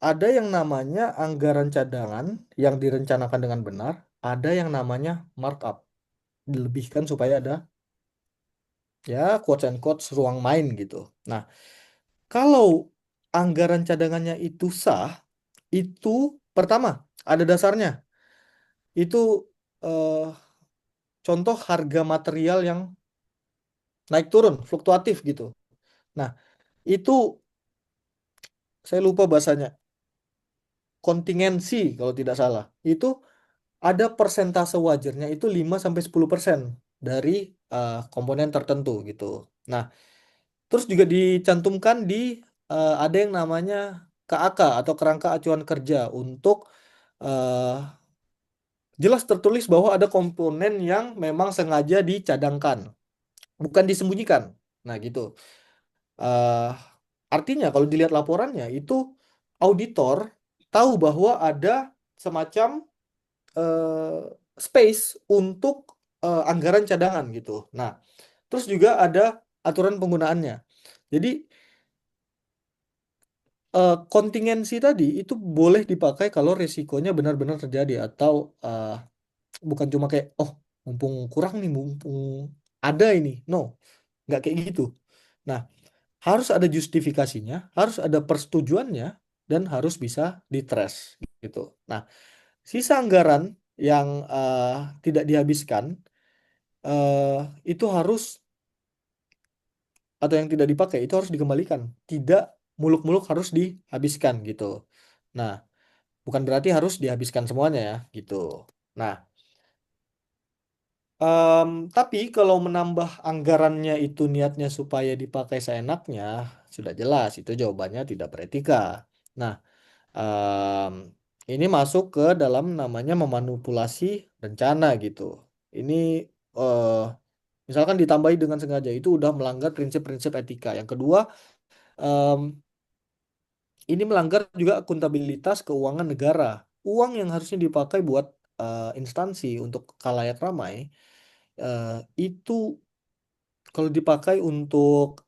Ada yang namanya anggaran cadangan yang direncanakan dengan benar, ada yang namanya markup, dilebihkan supaya ada ya quotes and quotes ruang main gitu. Nah, kalau anggaran cadangannya itu sah, itu pertama ada dasarnya. Itu eh, contoh harga material yang naik turun, fluktuatif gitu. Nah, itu saya lupa bahasanya, kontingensi kalau tidak salah. Itu ada persentase wajarnya itu 5 sampai 10% dari komponen tertentu gitu. Nah, terus juga dicantumkan di ada yang namanya KAK atau kerangka acuan kerja untuk eh, jelas tertulis bahwa ada komponen yang memang sengaja dicadangkan, bukan disembunyikan. Nah, gitu. eh Artinya kalau dilihat laporannya itu auditor tahu bahwa ada semacam space untuk anggaran cadangan gitu. Nah, terus juga ada aturan penggunaannya. Jadi kontingensi tadi itu boleh dipakai kalau risikonya benar-benar terjadi atau bukan cuma kayak oh mumpung kurang nih, mumpung ada ini. No, nggak kayak gitu. Nah, harus ada justifikasinya, harus ada persetujuannya, dan harus bisa ditrace gitu. Nah, sisa anggaran yang tidak dihabiskan eh, itu harus atau yang tidak dipakai itu harus dikembalikan. Tidak muluk-muluk harus dihabiskan gitu. Nah, bukan berarti harus dihabiskan semuanya ya gitu. Nah, tapi kalau menambah anggarannya itu niatnya supaya dipakai seenaknya, sudah jelas itu jawabannya tidak beretika. Nah, ini masuk ke dalam namanya memanipulasi rencana gitu. Ini eh, misalkan ditambahi dengan sengaja itu udah melanggar prinsip-prinsip etika. Yang kedua, em, ini melanggar juga akuntabilitas keuangan negara. Uang yang harusnya dipakai buat instansi untuk khalayak ramai eh, itu kalau dipakai untuk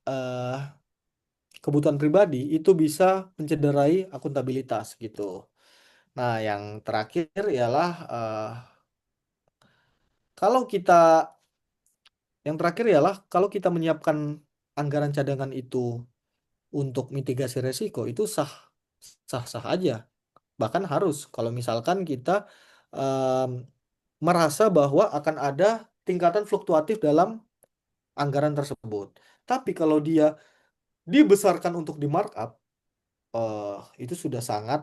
kebutuhan pribadi itu bisa mencederai akuntabilitas gitu. Nah, yang terakhir ialah kalau kita yang terakhir ialah kalau kita menyiapkan anggaran cadangan itu untuk mitigasi resiko itu sah-sah aja. Bahkan harus kalau misalkan kita em, merasa bahwa akan ada tingkatan fluktuatif dalam anggaran tersebut. Tapi kalau dia dibesarkan untuk di markup, eh, itu sudah sangat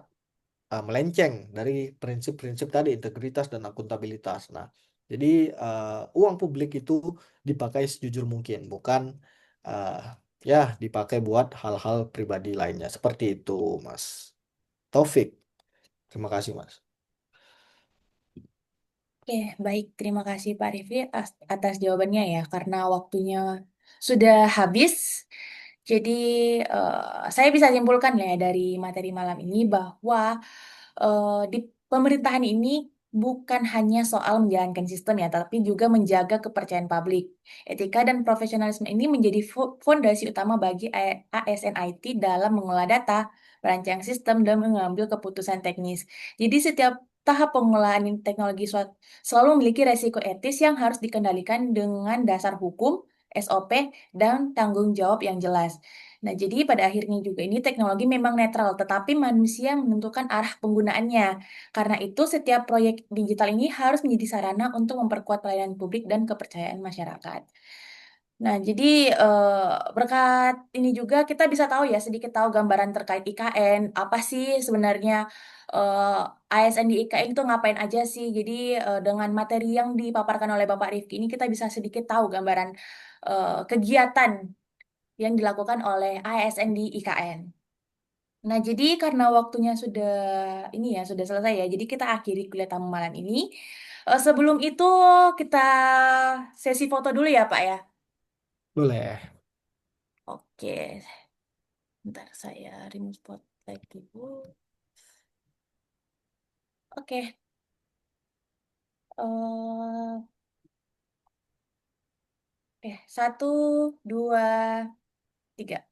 melenceng dari prinsip-prinsip tadi integritas dan akuntabilitas. Nah, jadi uang publik itu dipakai sejujur mungkin, bukan eh, ya dipakai buat hal-hal pribadi lainnya. Seperti itu, Mas Taufik. Terima kasih, Mas. Oke, baik. Terima kasih Pak Rifki atas jawabannya ya, karena waktunya sudah habis. Jadi, saya bisa simpulkan ya dari materi malam ini bahwa di pemerintahan ini bukan hanya soal menjalankan sistem ya, tapi juga menjaga kepercayaan publik. Etika dan profesionalisme ini menjadi fondasi utama bagi ASN IT dalam mengelola data, merancang sistem, dan mengambil keputusan teknis. Jadi setiap tahap pengolahan teknologi selalu memiliki resiko etis yang harus dikendalikan dengan dasar hukum, SOP, dan tanggung jawab yang jelas. Nah, jadi pada akhirnya juga ini teknologi memang netral, tetapi manusia menentukan arah penggunaannya. Karena itu, setiap proyek digital ini harus menjadi sarana untuk memperkuat pelayanan publik dan kepercayaan masyarakat. Nah, jadi berkat ini juga kita bisa tahu ya sedikit tahu gambaran terkait IKN, apa sih sebenarnya ASN di IKN itu ngapain aja sih. Jadi dengan materi yang dipaparkan oleh Bapak Rifki ini kita bisa sedikit tahu gambaran kegiatan yang dilakukan oleh ASN di IKN. Nah, jadi karena waktunya sudah ini ya sudah selesai ya, jadi kita akhiri kuliah tamu malam ini. Sebelum itu kita sesi foto dulu ya, Pak ya. Boleh. Oke, ntar saya remove spotlight dulu. Oke, oke, satu, dua, tiga.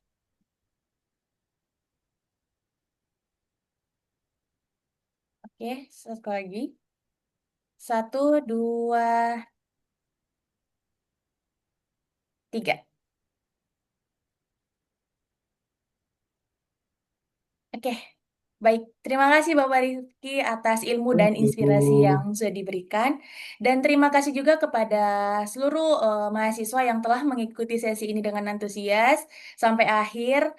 Oke, satu lagi. Satu, dua, tiga. Oke, baik. Terima kasih Bapak Rizky atas ilmu dan Thank inspirasi yang you. sudah diberikan. Dan terima kasih juga kepada seluruh mahasiswa yang telah mengikuti sesi ini dengan antusias sampai akhir.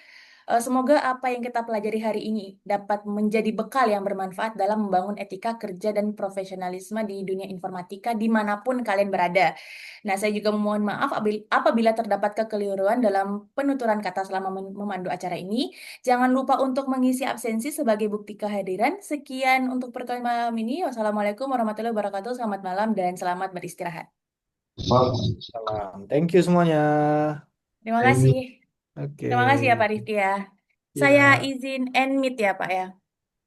Semoga apa yang kita pelajari hari ini dapat menjadi bekal yang bermanfaat dalam membangun etika kerja dan profesionalisme di dunia informatika dimanapun kalian berada. Nah, saya juga memohon maaf apabila terdapat kekeliruan dalam penuturan kata selama memandu acara ini. Jangan lupa untuk mengisi absensi sebagai bukti kehadiran. Sekian untuk pertemuan malam ini. Wassalamualaikum warahmatullahi wabarakatuh. Selamat malam dan selamat beristirahat. Salam. Thank you semuanya. Terima kasih. Oke. Terima kasih ya Pak Rifki ya. Saya Ya, izin end meet ya Pak ya.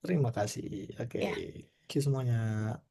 terima kasih. Oke. Ya. Thank you semuanya.